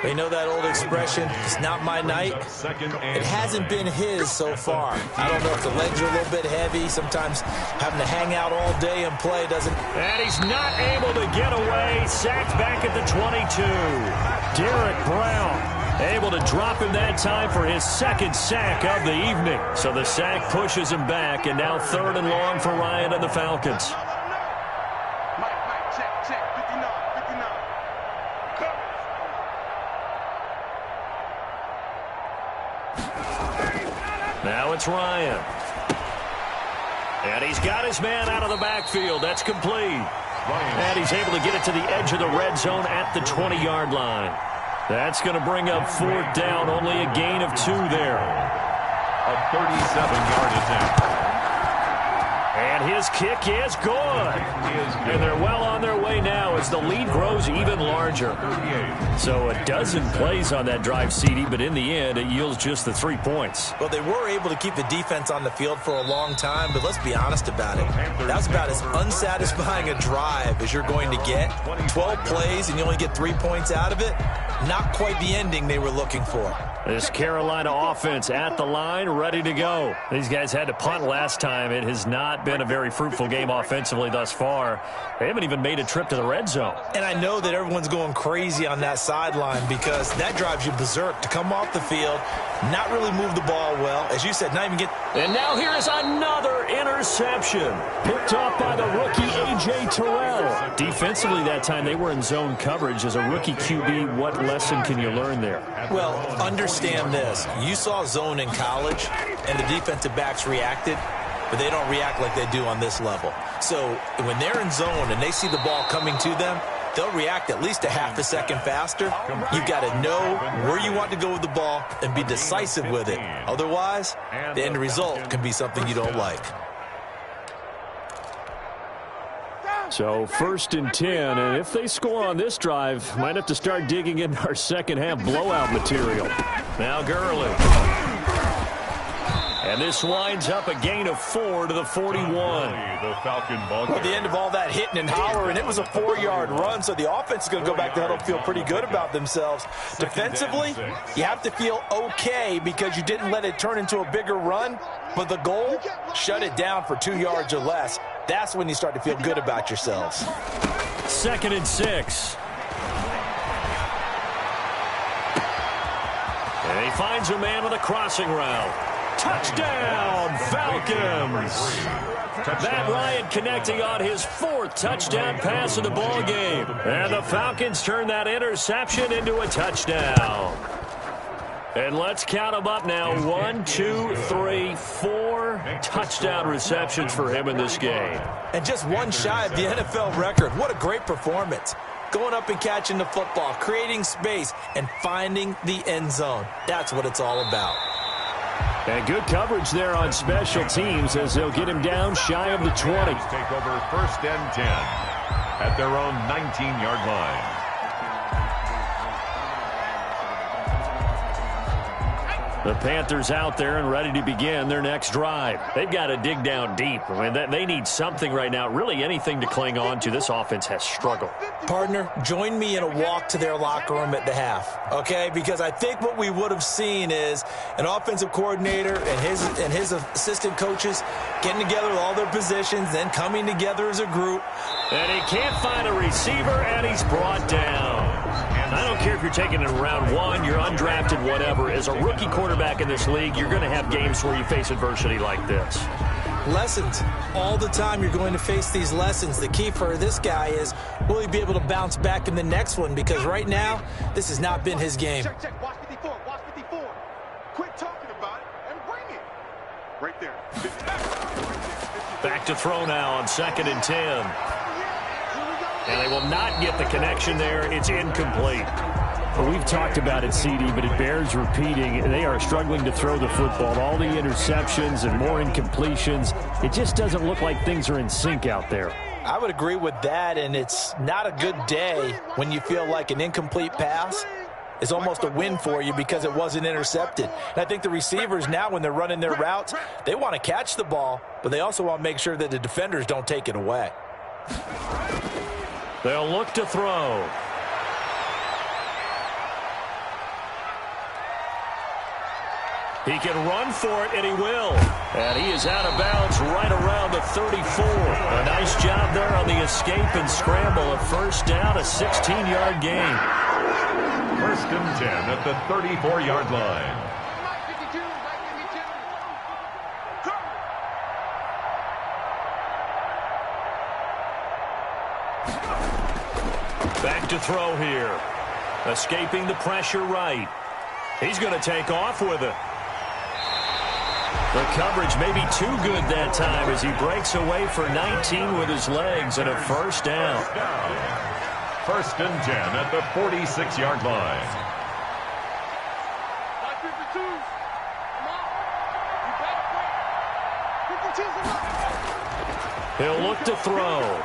They know that old expression, it's not my night. It hasn't been his so far. I don't know if the legs are a little bit heavy. Sometimes having to hang out all day and play doesn't. And he's not able to get away. Sacked back at the 22. Derek Brown able to drop him that time for his 2nd sack of the evening. So the sack pushes him back, and now 3rd and long for Ryan and the Falcons. Mike, check, 59, 59. Now it's Ryan. And he's got his man out of the backfield. That's complete. And he's able to get it to the edge of the red zone at the 20-yard line. That's going to bring up 4th down. Only a gain of 2 there. A 37-yard attempt. And his kick is good. And they're well on their way now as the lead grows even larger. So a dozen plays on that drive, CD, but in the end, it yields just the 3 points. Well, they were able to keep the defense on the field for a long time, but let's be honest about it. That was about as unsatisfying a drive as you're going to get. 12 plays and you only get 3 points out of it. Not quite the ending they were looking for. This Carolina offense at the line, ready to go. These guys had to punt last time. It has not been a very fruitful game offensively thus far. They haven't even made a trip to the red zone. And I know that everyone's going crazy on that sideline because that drives you berserk to come off the field, not really move the ball well. As you said, not even get... And now here is another interception. Picked off by the rookie A.J. Terrell. Defensively that time, they were in zone coverage. As a rookie QB, what lesson can you learn there? Well, understand this. You saw zone in college, and the defensive backs reacted, but they don't react like they do on this level. So when they're in zone and they see the ball coming to them, they'll react at least a half a second faster. You've got to know where you want to go with the ball and be decisive with it. Otherwise, the end result can be something you don't like. So 1st and 10, and if they score on this drive, might have to start digging into our second half blowout material. Now Gurley. And this winds up a gain of 4 to the 41. The Falcon ball Well, at the end of all that hitting and hollering, it was a 4-yard run, so the offense is going to go back to huddle and feel pretty good about themselves. Defensively, you have to feel okay because you didn't let it turn into a bigger run, but the goal, shut it down for 2 yards or less. That's when you start to feel good about yourselves. 2nd and 6. And he finds a man with a crossing route. Touchdown, Falcons! Matt Ryan connecting on his 4th touchdown pass of the ball game. And the Falcons turn that interception into a touchdown. And let's count them up now. 1, 2, 3, 4 touchdown receptions for him in this game. And just one shy of the NFL record. What a great performance. Going up and catching the football, creating space, and finding the end zone. That's what it's all about. And good coverage there on special teams as they'll get him down shy of the 20. Take over 1st and 10 at their own 19-yard line. The Panthers out there and ready to begin their next drive. They've got to dig down deep. I mean, they need something right now, really anything to cling on to. This offense has struggled. Partner, join me in a walk to their locker room at the half, okay? Because I think what we would have seen is an offensive coordinator and his assistant coaches getting together with all their positions, then coming together as a group. And he can't find a receiver, and he's brought down. I don't care if you're taking it in round 1, you're undrafted, whatever. As a rookie quarterback in this league, you're going to have games where you face adversity like this. Lessons. All the time you're going to face these lessons. The key for this guy is, will he be able to bounce back in the next one? Because right now, this has not been his game. Check. Watch 54. Watch 54. Quit talking about it and bring it. Right there. Back to throw now on 2nd and 10. And they will not get the connection there. It's incomplete. Well, we've talked about it, CD, but it bears repeating. They are struggling to throw the football. All the interceptions and more incompletions. It just doesn't look like things are in sync out there. I would agree with that, and it's not a good day when you feel like an incomplete pass is almost a win for you because it wasn't intercepted. And I think the receivers now, when they're running their routes, they want to catch the ball, but they also want to make sure that the defenders don't take it away. They'll look to throw. He can run for it, and he will. And he is out of bounds right around the 34. A nice job there on the escape and scramble. A 1st down, a 16-yard gain. 1st and 10 at the 34-yard line. Back to throw here. Escaping the pressure right. He's going to take off with it. The coverage may be too good that time as he breaks away for 19 with his legs and a 1st down. 1st and 10 at the 46-yard line. He'll look to throw.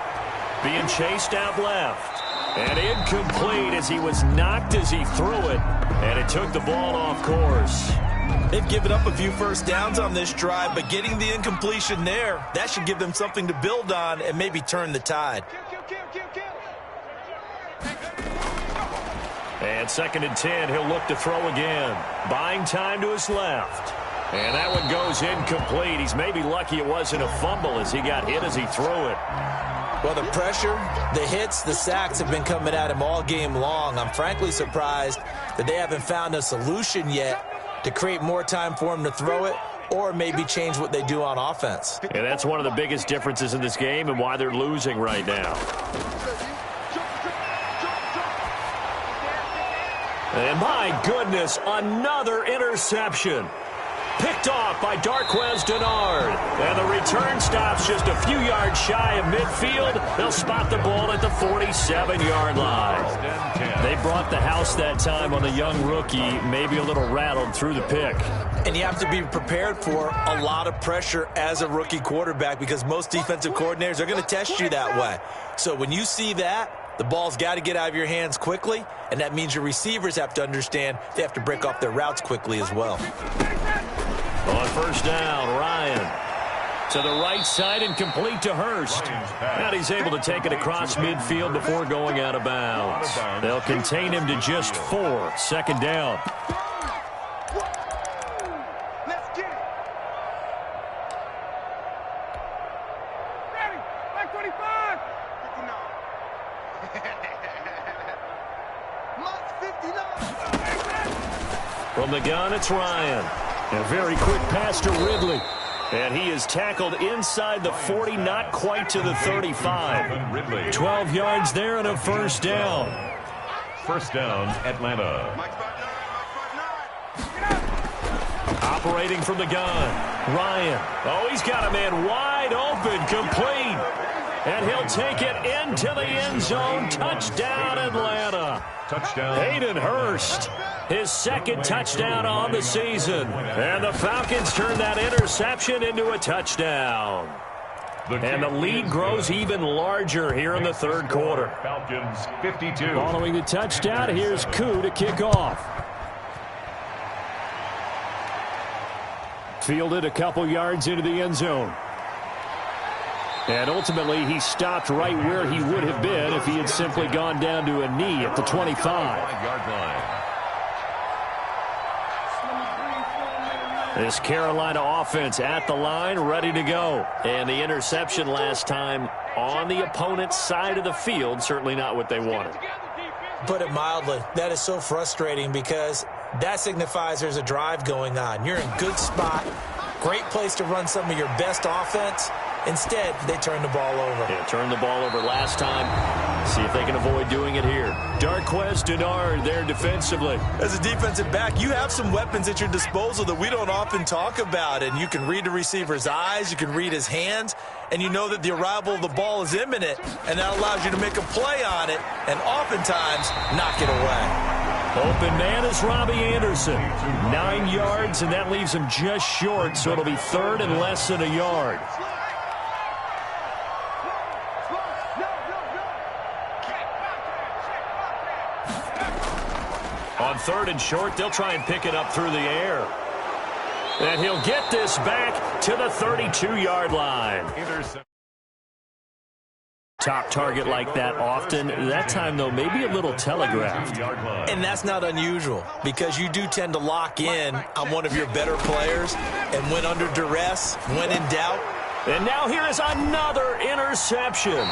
Being chased out left. And incomplete as he was knocked as he threw it. And it took the ball off course. They've given up a few 1st downs on this drive, but getting the incompletion there, that should give them something to build on and maybe turn the tide. And 2nd and 10, he'll look to throw again. Buying time to his left. And that one goes incomplete. He's maybe lucky it wasn't a fumble as he got hit as he threw it. Well, the pressure, the hits, the sacks have been coming at him all game long. I'm frankly surprised that they haven't found a solution yet to create more time for him to throw it or maybe change what they do on offense. And that's one of the biggest differences in this game and why they're losing right now. And my goodness, another interception. Picked off by Darquez Denard. And the return stops just a few yards shy of midfield. They'll spot the ball at the 47-yard line. They brought the house that time on the young rookie, maybe a little rattled through the pick. And you have to be prepared for a lot of pressure as a rookie quarterback because most defensive coordinators are going to test you that way. So when you see that, the ball's got to get out of your hands quickly, and that means your receivers have to understand they have to break off their routes quickly as well. On first down, Ryan. To the right side and complete to Hurst. And he's able to take it across midfield before going out of bounds. They'll contain him to just 4. Second down. Let's get it. Ready. Like 25. 59. Much 59. From the gun, it's Ryan. A very quick pass to Ridley. And he is tackled inside the 40, not quite to the 35. 12 yards there and a first down. First down, Atlanta. Operating from the gun, Ryan. Oh, he's got a man wide open, complete. And he'll take it into the end zone. Touchdown, Atlanta. Touchdown. Hayden Hurst, his second touchdown on the season. And the Falcons turn that interception into a touchdown. And the lead grows even larger here in the third quarter. Falcons 52. Following the touchdown, here's Koo to kick off. Fielded a couple yards into the end zone. And ultimately, he stopped right where he would have been if he had simply gone down to a knee at the 25. 5-yard line. This Carolina offense at the line, ready to go. And the interception last time on the opponent's side of the field, certainly not what they wanted. Put it mildly, that is so frustrating because that signifies there's a drive going on. You're in good spot, great place to run some of your best offense. Instead, they turn the ball over. Yeah, turned the ball over last time. See if they can avoid doing it here. Darquez Denard there defensively. As a defensive back, you have some weapons at your disposal that we don't often talk about. And you can read the receiver's eyes, you can read his hands, and you know that the arrival of the ball is imminent. And that allows you to make a play on it and oftentimes knock it away. Open man is Robbie Anderson. 9 yards, and that leaves him just short, so it'll be third and less than a yard. On third and short, they'll try and pick it up through the air. And he'll get this back to the 32-yard line. Top target like that often. That time, though, maybe a little telegraphed. And that's not unusual because you do tend to lock in on one of your better players. And when under duress, when in doubt. And now here is another interception.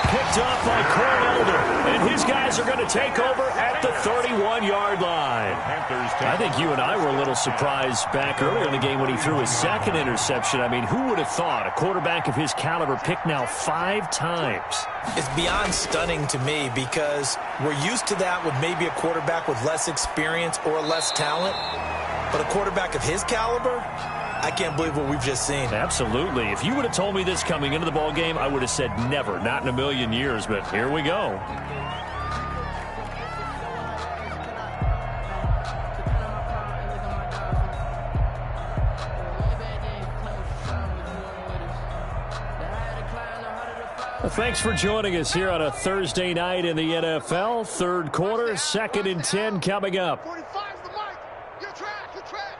Picked up by Cornelder. And his guys are going to take over at the 31-yard line. I think you and I were a little surprised back earlier in the game when he threw his second interception. I mean, who would have thought a quarterback of his caliber picked now 5 times? It's beyond stunning to me because we're used to that with maybe a quarterback with less experience or less talent. But a quarterback of his caliber, I can't believe what we've just seen. Absolutely. If you would have told me this coming into the ball game, I would have said never, not in a million years. But here we go. Well, thanks for joining us here on a Thursday night in the NFL. Third quarter, 2nd and 10 coming up. 45's the mic. You're trash. You're trash.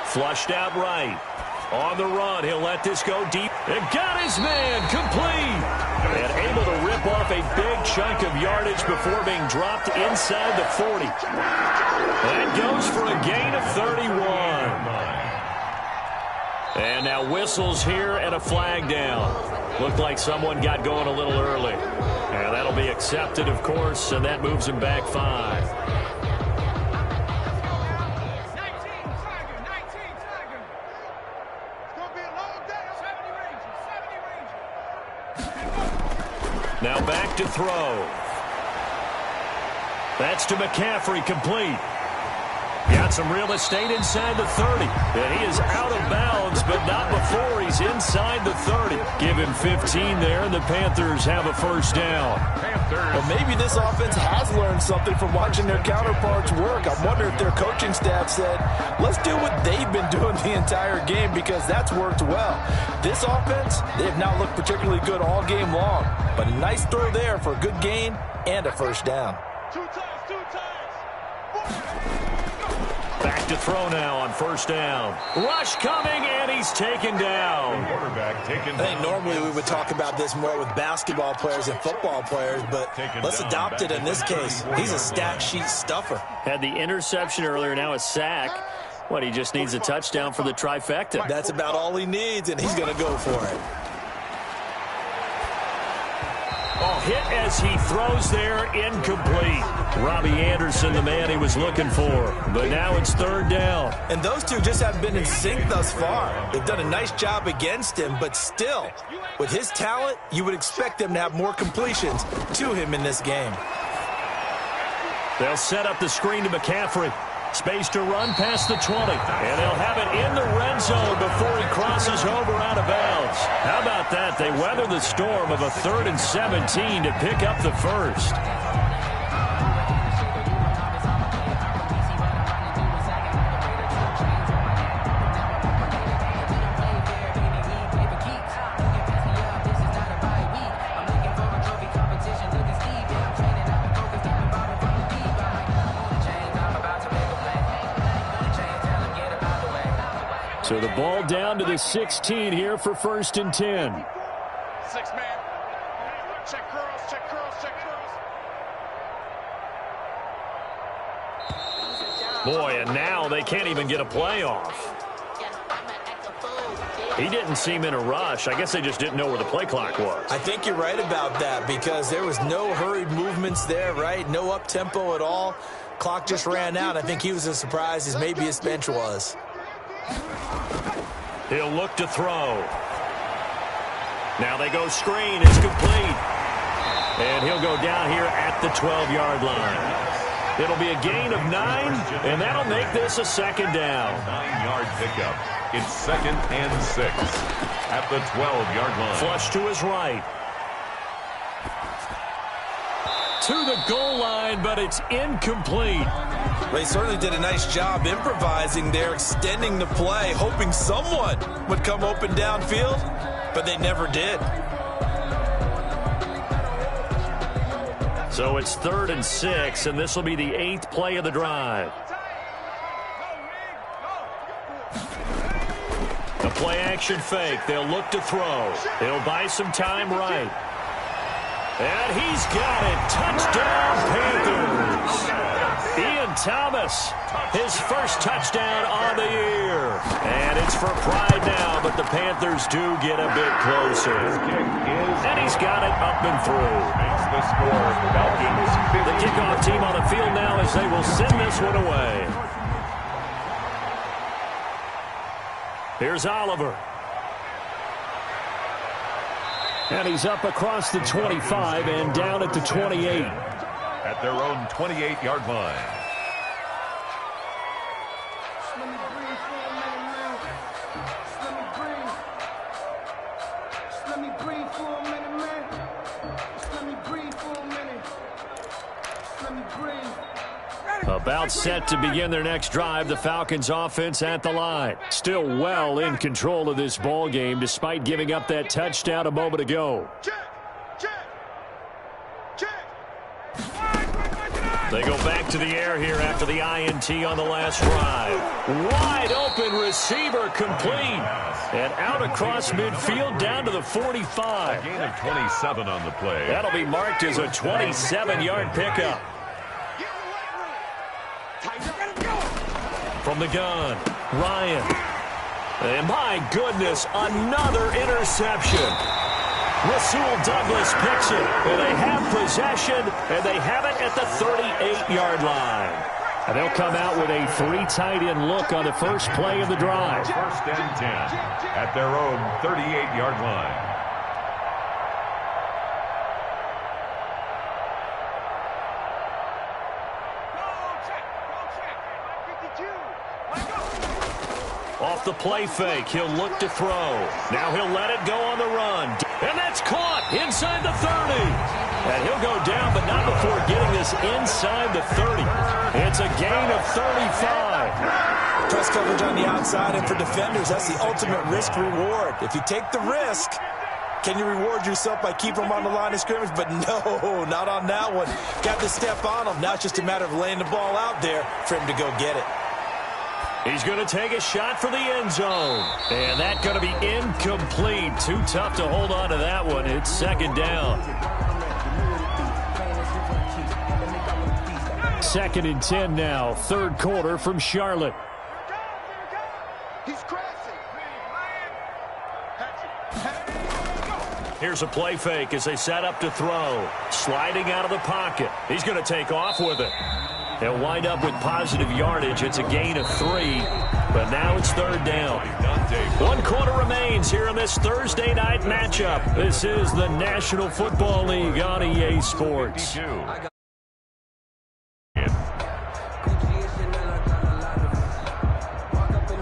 Flushed out right. On the run, he'll let this go deep. And got his man complete. And able to rip off a big chunk of yardage before being dropped inside the 40. That goes for a gain of 31. And now whistles here and a flag down. Looked like someone got going a little early. And that'll be accepted, of course, and that moves him back 5. Now back to throw. That's to McCaffrey, complete. Got some real estate inside the 30. And he is out of bounds, but not before he's inside the 30. Give him 15 there, and the Panthers have a first down. Well, maybe this offense has learned something from watching their counterparts work. I wonder if their coaching staff said, let's do what they've been doing the entire game, because that's worked well. This offense, they have not looked particularly good all game long, but a nice throw there for a good gain and a first down. Two times. Back to throw now on first down. Rush coming, and he's taken down. Quarterback taken I think normally we would talk about this more with basketball players and football players, but let's adopt it in this case. He's a stat sheet stuffer. Had the interception earlier, now a sack. What, he just needs a touchdown for the trifecta. That's about all he needs, and he's going to go for it. Oh, hit as he throws there, incomplete. Robbie Anderson, the man he was looking for. But now it's third down. And those two just haven't been in sync thus far. They've done a nice job against him, but still, with his talent, you would expect them to have more completions to him in this game. They'll set up the screen to McCaffrey. Space to run past the 20. And they'll have it in the red zone before he crosses over out of bounds. How about that? They weather the storm of a 3rd and 17 to pick up the first. So the ball down to the 16 here for 1st and 10. 6-man. Check curls, check curls, check curls. Boy, and now they can't even get a play off. He didn't seem in a rush. I guess they just didn't know where the play clock was. I think you're right about that, because there was no hurried movements there, right? No up-tempo at all. Clock just ran out. I think he was as surprised as maybe his bench was. He'll look to throw. Now they go screen. It's complete. And he'll go down here at the 12-yard line. It'll be a gain of 9, and that'll make this a 2nd down. 9-yard pickup. It's 2nd and 6 at the 12-yard line. Flush to his right. To the goal line, but it's incomplete. They certainly did a nice job improvising there, extending the play, hoping someone would come open downfield, but they never did. So it's 3rd and 6, and this will be the 8th play of the drive. The play-action fake. They'll look to throw. He'll buy some time right. And he's got it. Touchdown, Panthers. Ian Thomas, his first touchdown on the year. And it's for pride now, but the Panthers do get a bit closer. And he's got it up and through. Makes the score. Falcons 50. The kickoff team on the field now as they will send this one away. Here's Oliver. And he's up across the 25 and down at the 28. At their own 28-yard line. Let me breathe for a minute, man. Let me breathe. Let me breathe for a minute, man. Let me breathe for a minute. Let me breathe. About set to begin their next drive, the Falcons offense at the line. Still well in control of this ball game despite giving up that touchdown a moment ago. Check. They go back to the air here after the INT on the last drive. Wide open receiver complete. And out across midfield down to the 45. A gain of 27 on the play. That'll be marked as a 27-yard pickup. From the gun, Ryan. And my goodness, another interception. Rasul Douglas picks it, and they have possession, and they have it at the 38-yard line. And they'll come out with a 3 tight end look on the first play of the drive. 1st and 10 at their own 38-yard line. Go check. Off the play fake, he'll look to throw. Now he'll let it go on the run. And that's caught inside the 30. And he'll go down, but not before getting this inside the 30. It's a gain of 35. Press coverage on the outside, and for defenders, that's the ultimate risk-reward. If you take the risk, can you reward yourself by keeping them on the line of scrimmage? But no, not on that one. Got to step on them. Now it's just a matter of laying the ball out there for him to go get it. He's going to take a shot for the end zone. And that's going to be incomplete. Too tough to hold on to that one. It's second down. 2nd and 10 now. 3rd quarter from Charlotte. He's crashing. Here's a play fake as they set up to throw. Sliding out of the pocket. He's going to take off with it. They'll wind up with positive yardage. It's a gain of 3, but now it's 3rd down. 1 quarter remains here in this Thursday night matchup. This is the National Football League on EA Sports.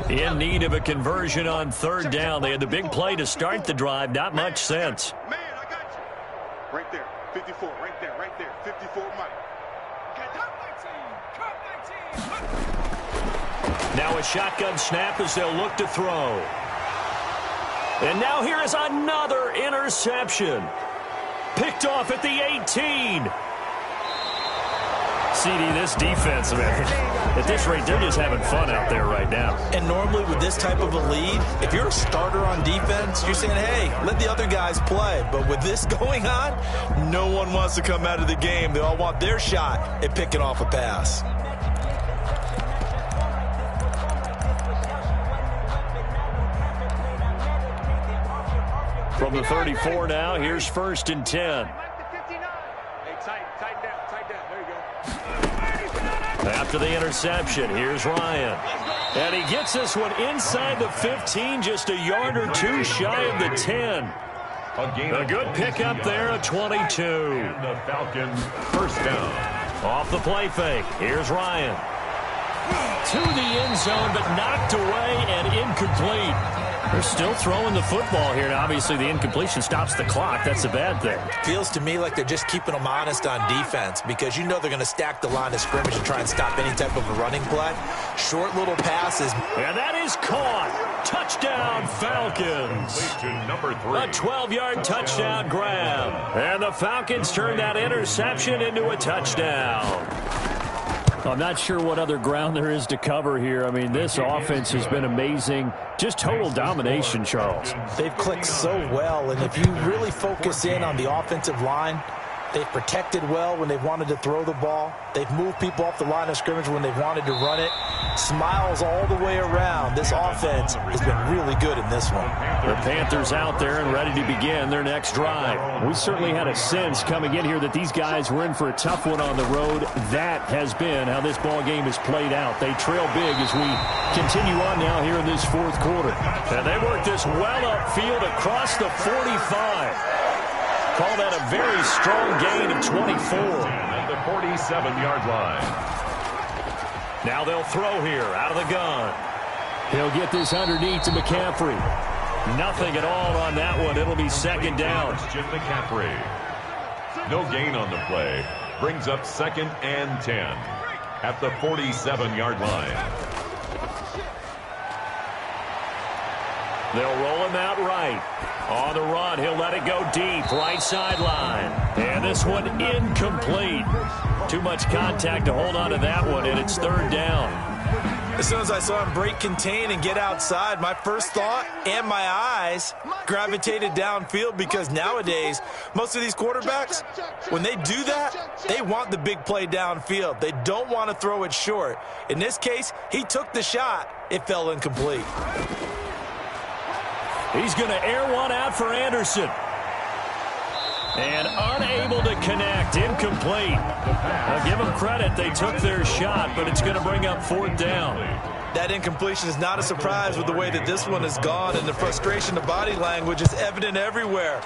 In need of a conversion on 3rd down. They had the big play to start the drive. Not much sense. Man, I got you. Right there. 54. Right there. Right there. 54, Mike. Now a shotgun snap as they'll look to throw. And now here is another interception. Picked off at the 18. CD, this defense, man, at this rate, they're just having fun out there right now. And normally with this type of a lead, if you're a starter on defense, you're saying, hey, let the other guys play. But with this going on, no one wants to come out of the game. They all want their shot at picking off a pass. From the 34 now, here's 1st and 10. Hey, tighten down. There you go. After the interception, here's Ryan. And he gets this one inside the 15, just a yard or 2 shy of the 10. A good pickup there at 22. And the Falcons, 1st down. Off the play fake, here's Ryan. To the end zone, but knocked away and incomplete. They're still throwing the football here, and obviously the incompletion stops the clock. That's a bad thing. Feels to me like they're just keeping them honest on defense because you know they're going to stack the line of scrimmage and try and stop any type of a running play. Short little passes. And that is caught. Touchdown, Falcons. Number 3. A 12-yard touchdown grab. And the Falcons turn that interception into a touchdown. I'm not sure what other ground there is to cover here. I mean, this offense has been amazing. Just total domination, Charles. They've clicked so well, and if you really focus in on the offensive line, they've protected well when they've wanted to throw the ball. They've moved people off the line of scrimmage when they've wanted to run it. Smiles all the way around. This offense has been really good in this one. The Panthers out there and ready to begin their next drive. We certainly had a sense coming in here that these guys were in for a tough one on the road. That has been how this ball game has played out. They trail big as we continue on now here in this 4th quarter. And they work this well upfield across the 45. Call that a very strong gain of 24. At the 47-yard line. Now they'll throw here out of the gun. He'll get this underneath to McCaffrey. Nothing at all on that one. It'll be 2nd down. Jim McCaffrey. No gain on the play. Brings up 2nd and 10 at the 47-yard line. They'll roll him out right. On the run, he'll let it go deep, right sideline. And this one incomplete. Too much contact to hold on to that one, and it's 3rd down. As soon as I saw him break contain and get outside, my first thought and my eyes gravitated downfield because nowadays, most of these quarterbacks, when they do that, they want the big play downfield. They don't want to throw it short. In this case, he took the shot. It fell incomplete. He's going to air one out for Anderson. And unable to connect, incomplete. I'll give them credit, they took their shot, but it's going to bring up 4th down. That incompletion is not a surprise with the way that this one has gone, and the frustration, the body language is evident everywhere.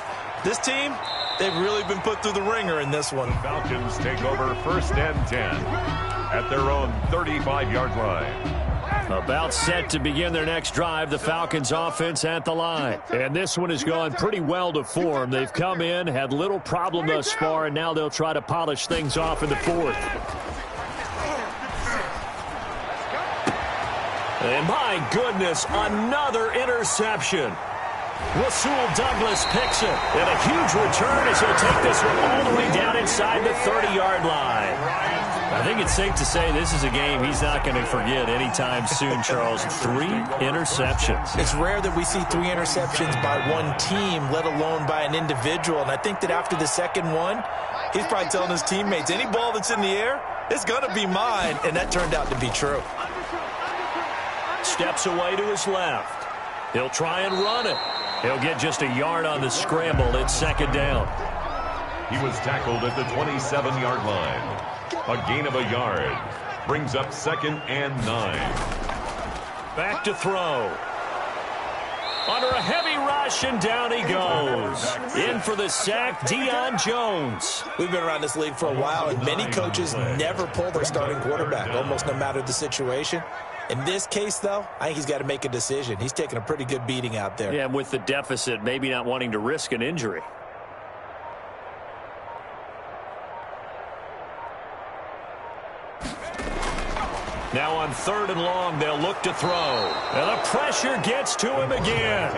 This team, they've really been put through the ringer in this one. The Falcons take over 1st and 10 at their own 35-yard line. About set to begin their next drive, the Falcons offense at the line. And this one has gone pretty well to form. They've come in, had little problem thus far, and now they'll try to polish things off in the fourth. And my goodness, another interception. Rasul Douglas picks it. And a huge return as he'll take this one all the way down inside the 30-yard line. I think it's safe to say this is a game he's not going to forget anytime soon, Charles. 3 interceptions. It's rare that we see 3 interceptions by one team, let alone by an individual. And I think that after the second one, he's probably telling his teammates, any ball that's in the air, it's going to be mine. And that turned out to be true. Steps away to his left. He'll try and run it. He'll get just a yard on the scramble. It's second down. He was tackled at the 27-yard line. A gain of a yard. Brings up 2nd and 9. Back to throw. Under a heavy rush, and down he goes. In for the sack, Deion Jones. We've been around this league for a while, and many coaches never pull their starting quarterback, almost no matter the situation. In this case, though, I think he's got to make a decision. He's taking a pretty good beating out there. Yeah, and with the deficit, maybe not wanting to risk an injury. Now on 3rd and long, they'll look to throw. And the pressure gets to him again.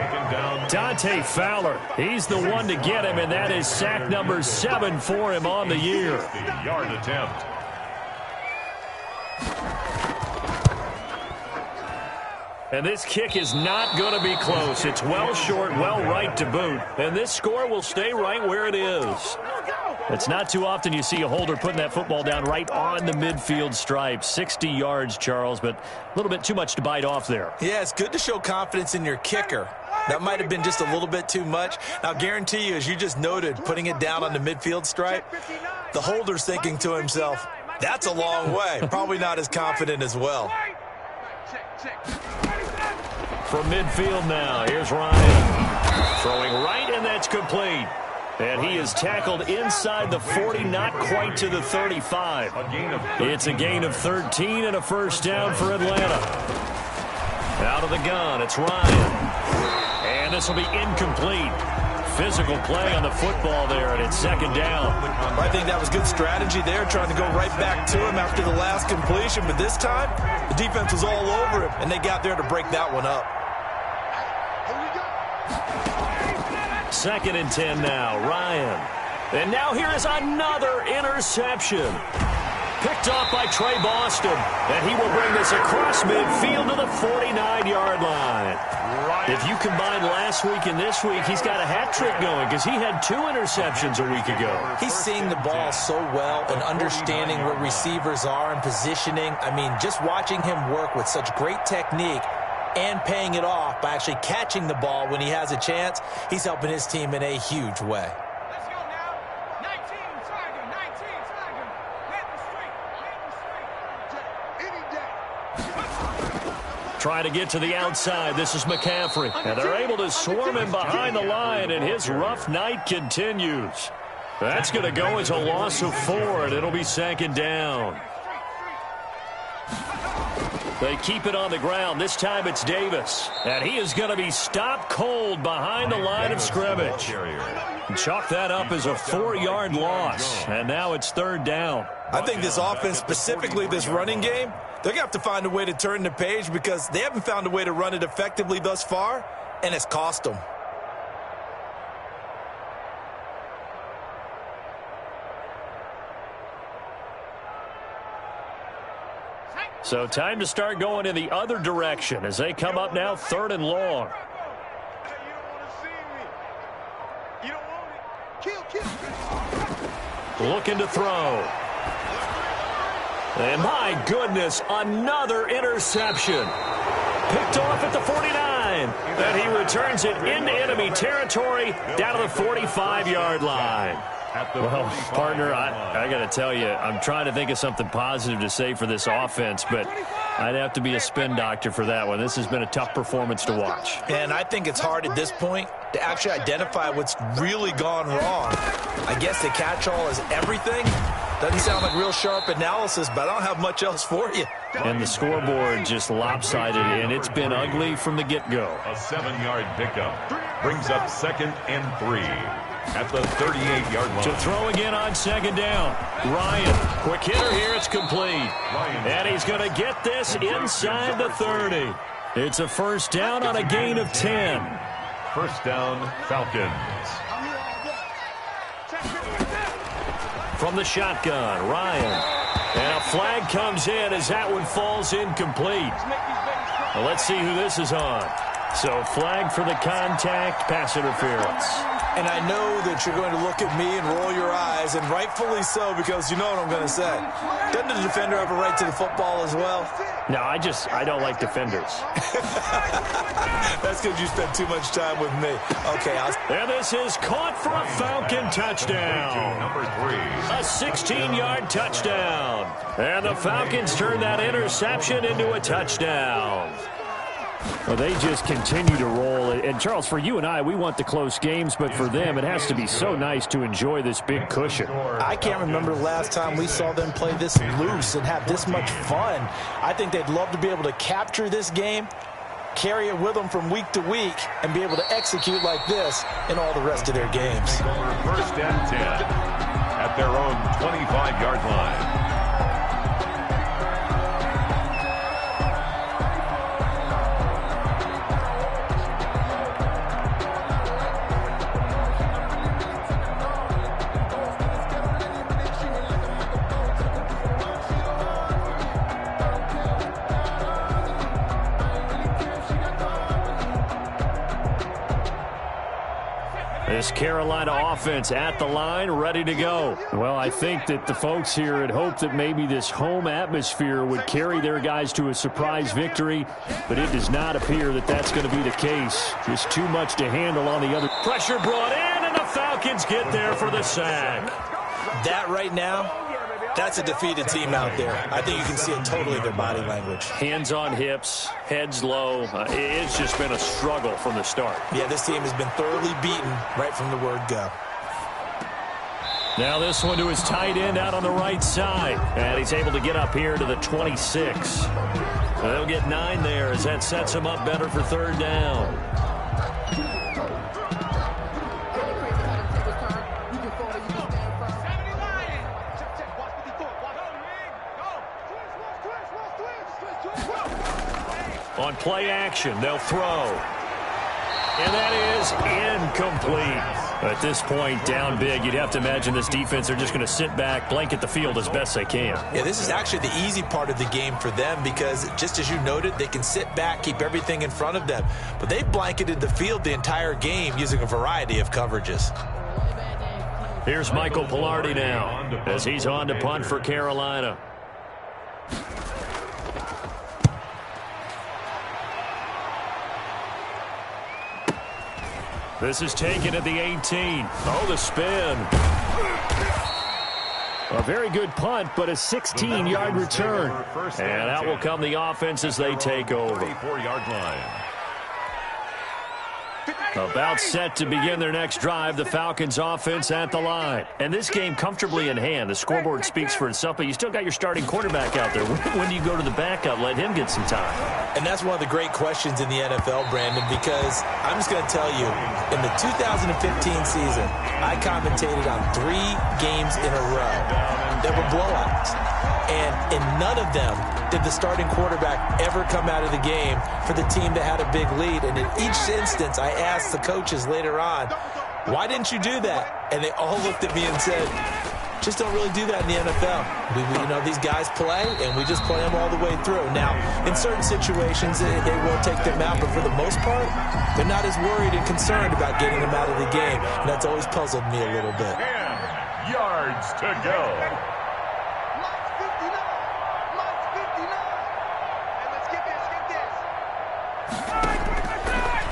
Dante Fowler, he's the one to get him, and that is sack number 7 for him on the year. 50-yard attempt. And this kick is not going to be close. It's well short, well right to boot. And this score will stay right where it is. It's not too often you see a holder putting that football down right on the midfield stripe. 60 yards, Charles, but a little bit too much to bite off there. Yeah, it's good to show confidence in your kicker. That might have been just a little bit too much. Now, guarantee you, as you just noted, putting it down on the midfield stripe, the holder's thinking to himself, that's a long way. Probably not as confident as well. From midfield now, here's Ryan. Throwing right, and that's complete. And he is tackled inside the 40, not quite to the 35. It's a gain of 13 and a first down for Atlanta. Out of the gun, it's Ryan. And this will be incomplete. Physical play on the football there, and it's second down. I think that was good strategy there, trying to go right back to him after the last completion. But this time, the defense was all over him, and they got there to break that one up. 2nd and 10 now, Ryan. And now here is another interception. Picked off by Trey Boston. And he will bring this across midfield to the 49-yard line. If you combine last week and this week, he's got a hat trick going because he had 2 interceptions a week ago. He's seeing the ball so well and understanding where receivers are and positioning. I mean, just watching him work with such great technique and paying it off by actually catching the ball when he has a chance, he's helping his team in a huge way. Let's go now. 19, Tiger, 19, Tiger. Hit the street, hit the street. Any day. Trying to get to the outside. This is McCaffrey. And they're able to swarm him behind the line, and his rough night continues. That's going to go as a loss of 4, and it'll be second down. They keep it on the ground. This time it's Davis. And he is going to be stopped cold behind the line of scrimmage. Chalk that up as a 4-yard loss. And now it's third down. I think this offense, specifically this running game, they're going to have to find a way to turn the page because they haven't found a way to run it effectively thus far, and it's cost them. So time to start going in the other direction as they come up now 3rd and long. Looking to throw. And my goodness, another interception. Picked off at the 49. And he returns it into enemy territory down to the 45-yard line. Well, partner, I got to tell you, I'm trying to think of something positive to say for this offense, but I'd have to be a spin doctor for that one. This has been a tough performance to watch. And I think it's hard at this point to actually identify what's really gone wrong. I guess the catch-all is everything, Doesn't sound like real sharp analysis, but I don't have much else for you. And the scoreboard just lopsided, and it's been ugly from the get-go. A 7-yard pickup brings up 2nd and 3 at the 38-yard line. To throw again on 2nd down. Ryan, quick hitter here. It's complete. And he's going to get this inside the 30. It's a 1st down on a gain of 10. 1st down, Falcons. From the shotgun, Ryan. And a flag comes in as that one falls incomplete. Well, let's see who this is on. So flag for the contact, pass interference. And I know that you're going to look at me and roll your eyes, and rightfully so, because you know what I'm going to say. Doesn't the defender have a right to the football as well? No, I don't like defenders. That's because you spent too much time with me. Okay, and this is caught for a Falcon touchdown. Number 3. A 16-yard touchdown. And the Falcons turn that interception into a touchdown. Well, they just continue to roll. And, Charles, for you and I, we want the close games, but for them, it has to be so nice to enjoy this big cushion. I can't remember the last time we saw them play this loose and have this much fun. I think they'd love to be able to capture this game, carry it with them from week to week, and be able to execute like this in all the rest of their games. 1st and 10 at their own 25-yard line. This Carolina offense at the line, ready to go. Well, I think that the folks here had hoped that maybe this home atmosphere would carry their guys to a surprise victory, but it does not appear that that's going to be the case. Just too much to handle on the other. Pressure brought in, and the Falcons get there for the sack. That right now, that's a defeated team out there. I think you can see it totally in their body language. Hands on hips, heads low. It's just been a struggle from the start. Yeah, this team has been thoroughly beaten right from the word go. Now this one to his tight end out on the right side. And he's able to get up here to the 26. They'll get 9 there as that sets him up better for 3rd down. On play action, they'll throw. And that is incomplete. At this point, down big, you'd have to imagine this defense, they're just going to sit back, blanket the field as best they can. Yeah, this is actually the easy part of the game for them because, just as you noted, they can sit back, keep everything in front of them. But they blanketed the field the entire game using a variety of coverages. Here's Michael Pilardi now as he's on to punt for Carolina. This is taken at the 18. Oh, the spin. A very good punt, but a 16-yard return. And out will come the offense as they take over. 34-yard line. About set to begin their next drive, the Falcons offense at the line. And this game comfortably in hand. The scoreboard speaks for itself, but you still got your starting quarterback out there. When do you go to the backup? Let him get some time. And that's one of the great questions in the NFL, Brandon, because I'm just going to tell you, in the 2015 season, I commentated on 3 games in a row that were blowouts. And in none of them did the starting quarterback ever come out of the game for the team that had a big lead. And in each instance, I asked the coaches later on, why didn't you do that? And they all looked at me and said, just don't really do that in the NFL. These guys play, and we just play them all the way through. Now, in certain situations, they will take them out, but for the most part, they're not as worried and concerned about getting them out of the game. And that's always puzzled me a little bit. 10 yards to go.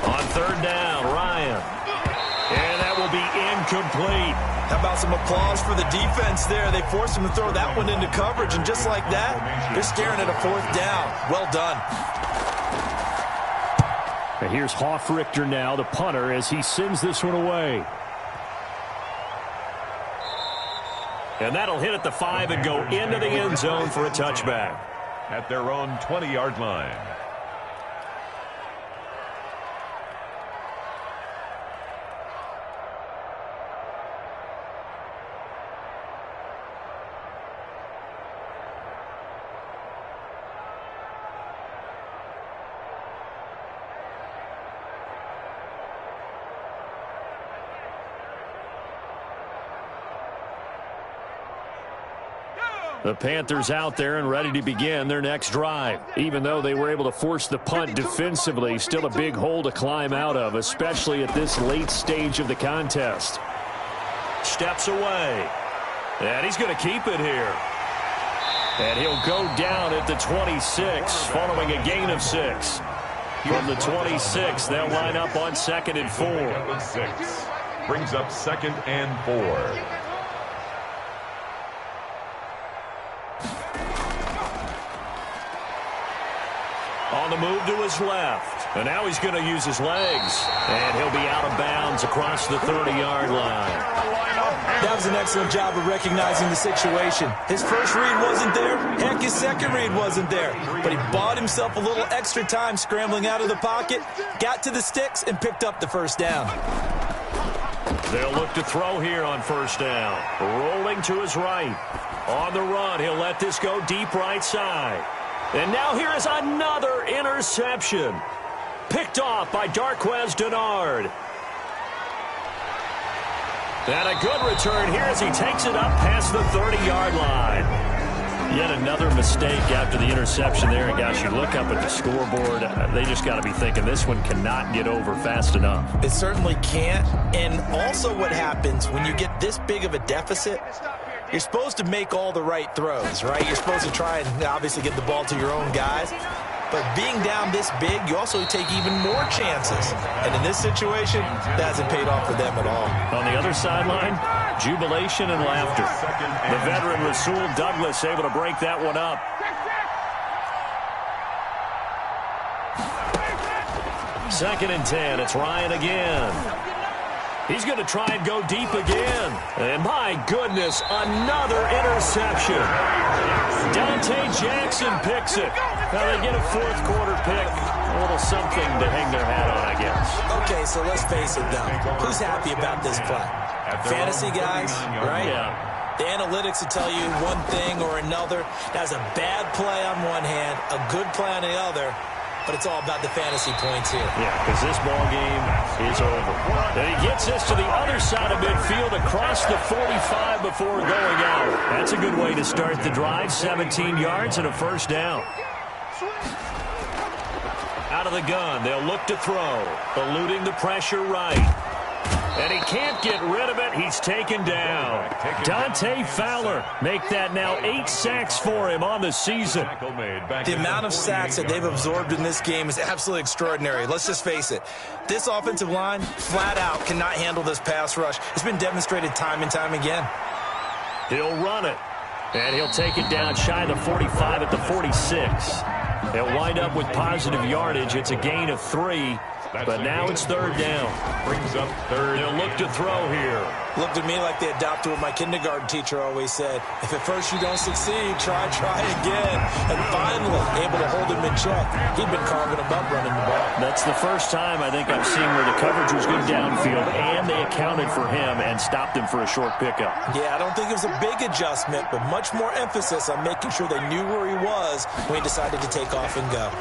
On 3rd down, Ryan. And that will be incomplete. How about some applause for the defense there? They forced him to throw that one into coverage, and just like that, they're staring at a 4th down. Well done. And here's Hofrichter now, the punter, as he sends this one away. And that'll hit at the 5 and go into the end zone for a touchback. At their own 20-yard line. The Panthers out there and ready to begin their next drive. Even though they were able to force the punt defensively, still a big hole to climb out of, especially at this late stage of the contest. Steps away. And he's going to keep it here. And he'll go down at the 26 following a gain of 6. From the 26, they'll line up on 2nd and 4. 6 brings up 2nd and 4. On the move to his left. And now he's going to use his legs. And he'll be out of bounds across the 30-yard line. That was an excellent job of recognizing the situation. His first read wasn't there. Heck, his second read wasn't there. But he bought himself a little extra time scrambling out of the pocket, got to the sticks, and picked up the first down. They'll look to throw here on first down. Rolling to his right. On the run, he'll let this go deep right side. And now here is another interception. Picked off by Darquez Denard. And a good return here as he takes it up past the 30-yard line. Yet another mistake after the interception there. And, gosh, you look up at the scoreboard, they just got to be thinking this one cannot get over fast enough. It certainly can't. And also what happens when you get this big of a deficit, you're supposed to make all the right throws, right? You're supposed to try and obviously get the ball to your own guys. But being down this big, you also take even more chances. And in this situation, that hasn't paid off for them at all. On the other sideline, jubilation and laughter. The veteran Rasul Douglas able to break that one up. Second and 10. It's Ryan again. He's going to try and go deep again. And my goodness, another interception. Dante Jackson picks it. Now they get a fourth quarter pick. A little something to hang their hat on, I guess. Okay, so let's face it, though. Who's happy about this play? Fantasy guys, right? Yeah. The analytics will tell you one thing or another. That's a bad play on one hand, a good play on the other. But it's all about the fantasy points here. Yeah, because this ball game is over. And he gets this to the other side of midfield across the 45 before going out. That's a good way to start the drive. 17 yards and a first down. Out of the gun, they'll look to throw. Eluding the pressure right. And he can't get rid of it. He's taken down. Dante Fowler make that now 8 sacks for him on the season. The amount of sacks that they've absorbed in this game is absolutely extraordinary. Let's just face it. This offensive line, flat out, cannot handle this pass rush. It's been demonstrated time and time again. He'll run it. And he'll take it down shy of the 45 at the 46. He'll wind up with positive yardage. It's a gain of 3. But now it's third down. Brings up third. They'll look to throw here. Looked at me like they adopted what my kindergarten teacher always said. If at first you don't succeed, try again. And finally, able to hold him in check. He'd been carving him up running the ball. That's the first time I think I've seen where the coverage was good downfield, and they accounted for him and stopped him for a short pickup. Yeah, I don't think it was a big adjustment, but much more emphasis on making sure they knew where he was when he decided to take off and go.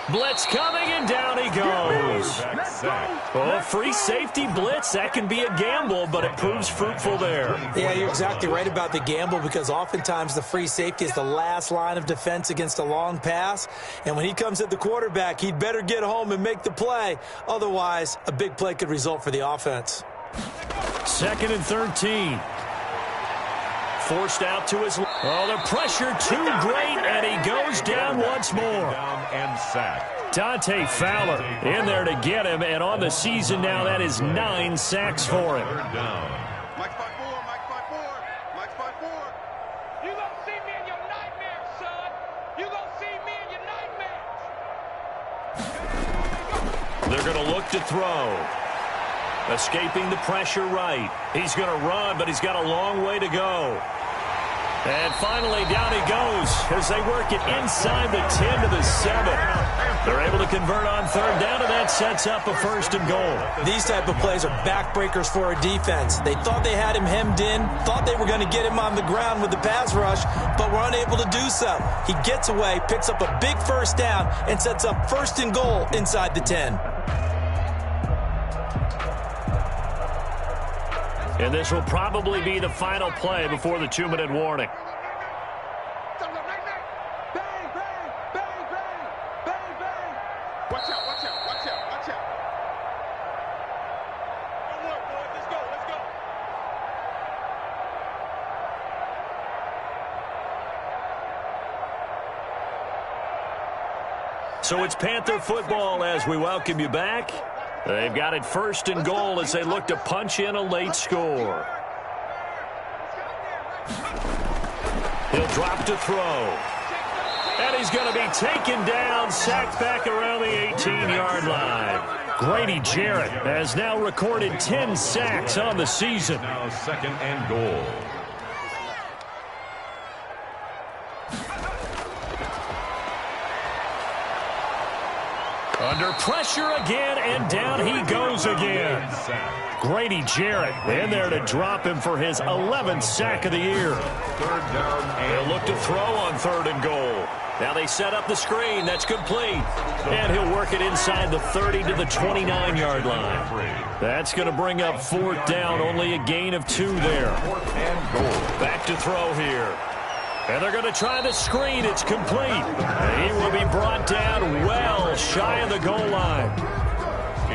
Blitz coming, and down he goes. Oh, free safety blitz. That can be a gamble, but it proves fruitful there. Yeah, you're exactly right about the gamble because oftentimes the free safety is the last line of defense against a long pass. And when he comes at the quarterback, he'd better get home and make the play. Otherwise, a big play could result for the offense. 2nd and 13. Forced out to his... Oh, the pressure too great, and he goes down once more. Down and sacked. Dante Fowler in there to get him, and on the season now, that is 9 sacks for him. Third down. Mike 5-4, Mike 5-4, Mike 5-4. You gonna see me in your nightmares, son. You gonna see me in your nightmares. They're going to look to throw. Escaping the pressure right. He's going to run, but he's got a long way to go. And finally, down he goes as they work it inside the 10 to the 7. They're able to convert on third down, and that sets up a 1st and goal. These type of plays are backbreakers for a defense. They thought they had him hemmed in, thought they were going to get him on the ground with the pass rush, but were unable to do so. He gets away, picks up a big 1st down, and sets up 1st and goal inside the 10. And this will probably be the final play before the 2-minute warning. Watch out, watch out, watch out, watch out. Good work, boys. Let's go, let's go. So it's Panther football as we welcome you back. They've got it 1st and goal as they look to punch in a late score. He'll drop to throw. And he's going to be taken down, sacked back around the 18-yard line. Grady Jarrett has now recorded 10 sacks on the season. Now 2nd and goal. Under pressure again, and down he goes again. Grady Jarrett in there to drop him for his 11th sack of the year. 3rd down. They'll look to throw on 3rd and goal. Now they set up the screen. That's complete. And he'll work it inside the 30 to the 29-yard line. That's going to bring up 4th down, only a gain of 2 there. 4th and goal. Back to throw here. And they're going to try the screen. It's complete. And he will be brought down well shy of the goal line.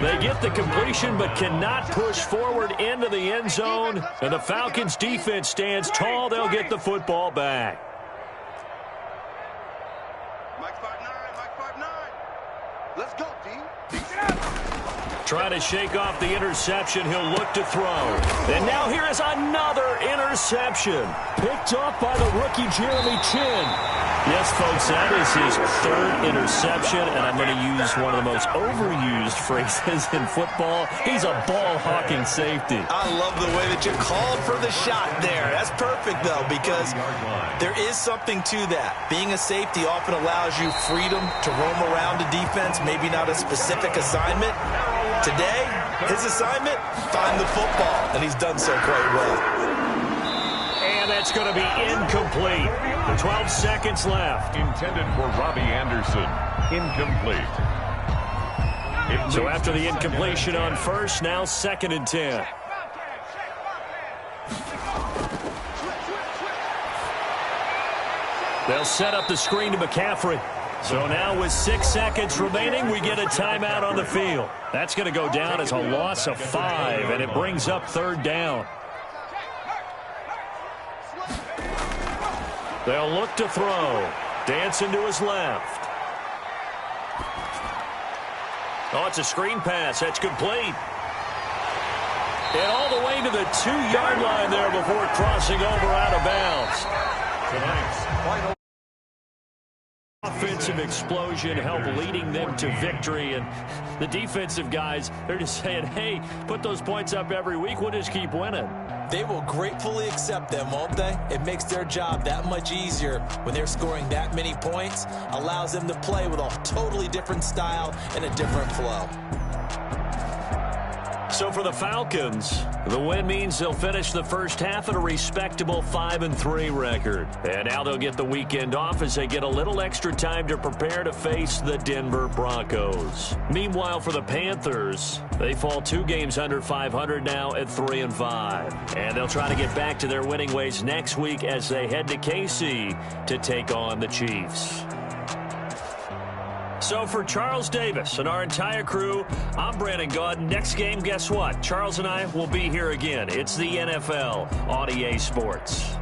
They get the completion but cannot push forward into the end zone. And the Falcons defense stands tall. They'll get the football back. Mike 5'9", Mike 5'9". Let's go, D. Trying to shake off the interception. He'll look to throw. And now here is another interception. Picked off by the rookie Jeremy Chin. Yes, folks, that is his 3rd interception, and I'm going to use one of the most overused phrases in football. He's a ball-hawking safety. I love the way that you called for the shot there. That's perfect, though, because there is something to that. Being a safety often allows you freedom to roam around a defense, maybe not a specific assignment. Today, his assignment, find the football, and he's done so quite well. And that's going to be incomplete. 12 seconds left. Intended for Robbie Anderson. Incomplete. So after the incompletion on 1st, now 2nd and 10. They'll set up the screen to McCaffrey. So now with 6 seconds remaining, we get a timeout on the field. That's going to go down as a loss of 5, and it brings up 3rd down. They'll look to throw. Dancing to his left. Oh, it's a screen pass. That's complete. And all the way to the 2-yard line there before crossing over out of bounds. Tonight's final. Offensive explosion help leading them to victory, and the defensive guys, they're just saying, hey, put those points up every week, we'll just keep winning. They will gratefully accept them, won't they? It makes their job that much easier when they're scoring that many points, allows them to play with a totally different style and a different flow. So for the Falcons, the win means they'll finish the first half at a respectable 5-3 record. And now they'll get the weekend off as they get a little extra time to prepare to face the Denver Broncos. Meanwhile, for the Panthers, they fall 2 games under 500 now at 3-5. And they'll try to get back to their winning ways next week as they head to KC to take on the Chiefs. So for Charles Davis and our entire crew, I'm Brandon Gaudin. Next game, guess what? Charles and I will be here again. It's the NFL on EA Sports.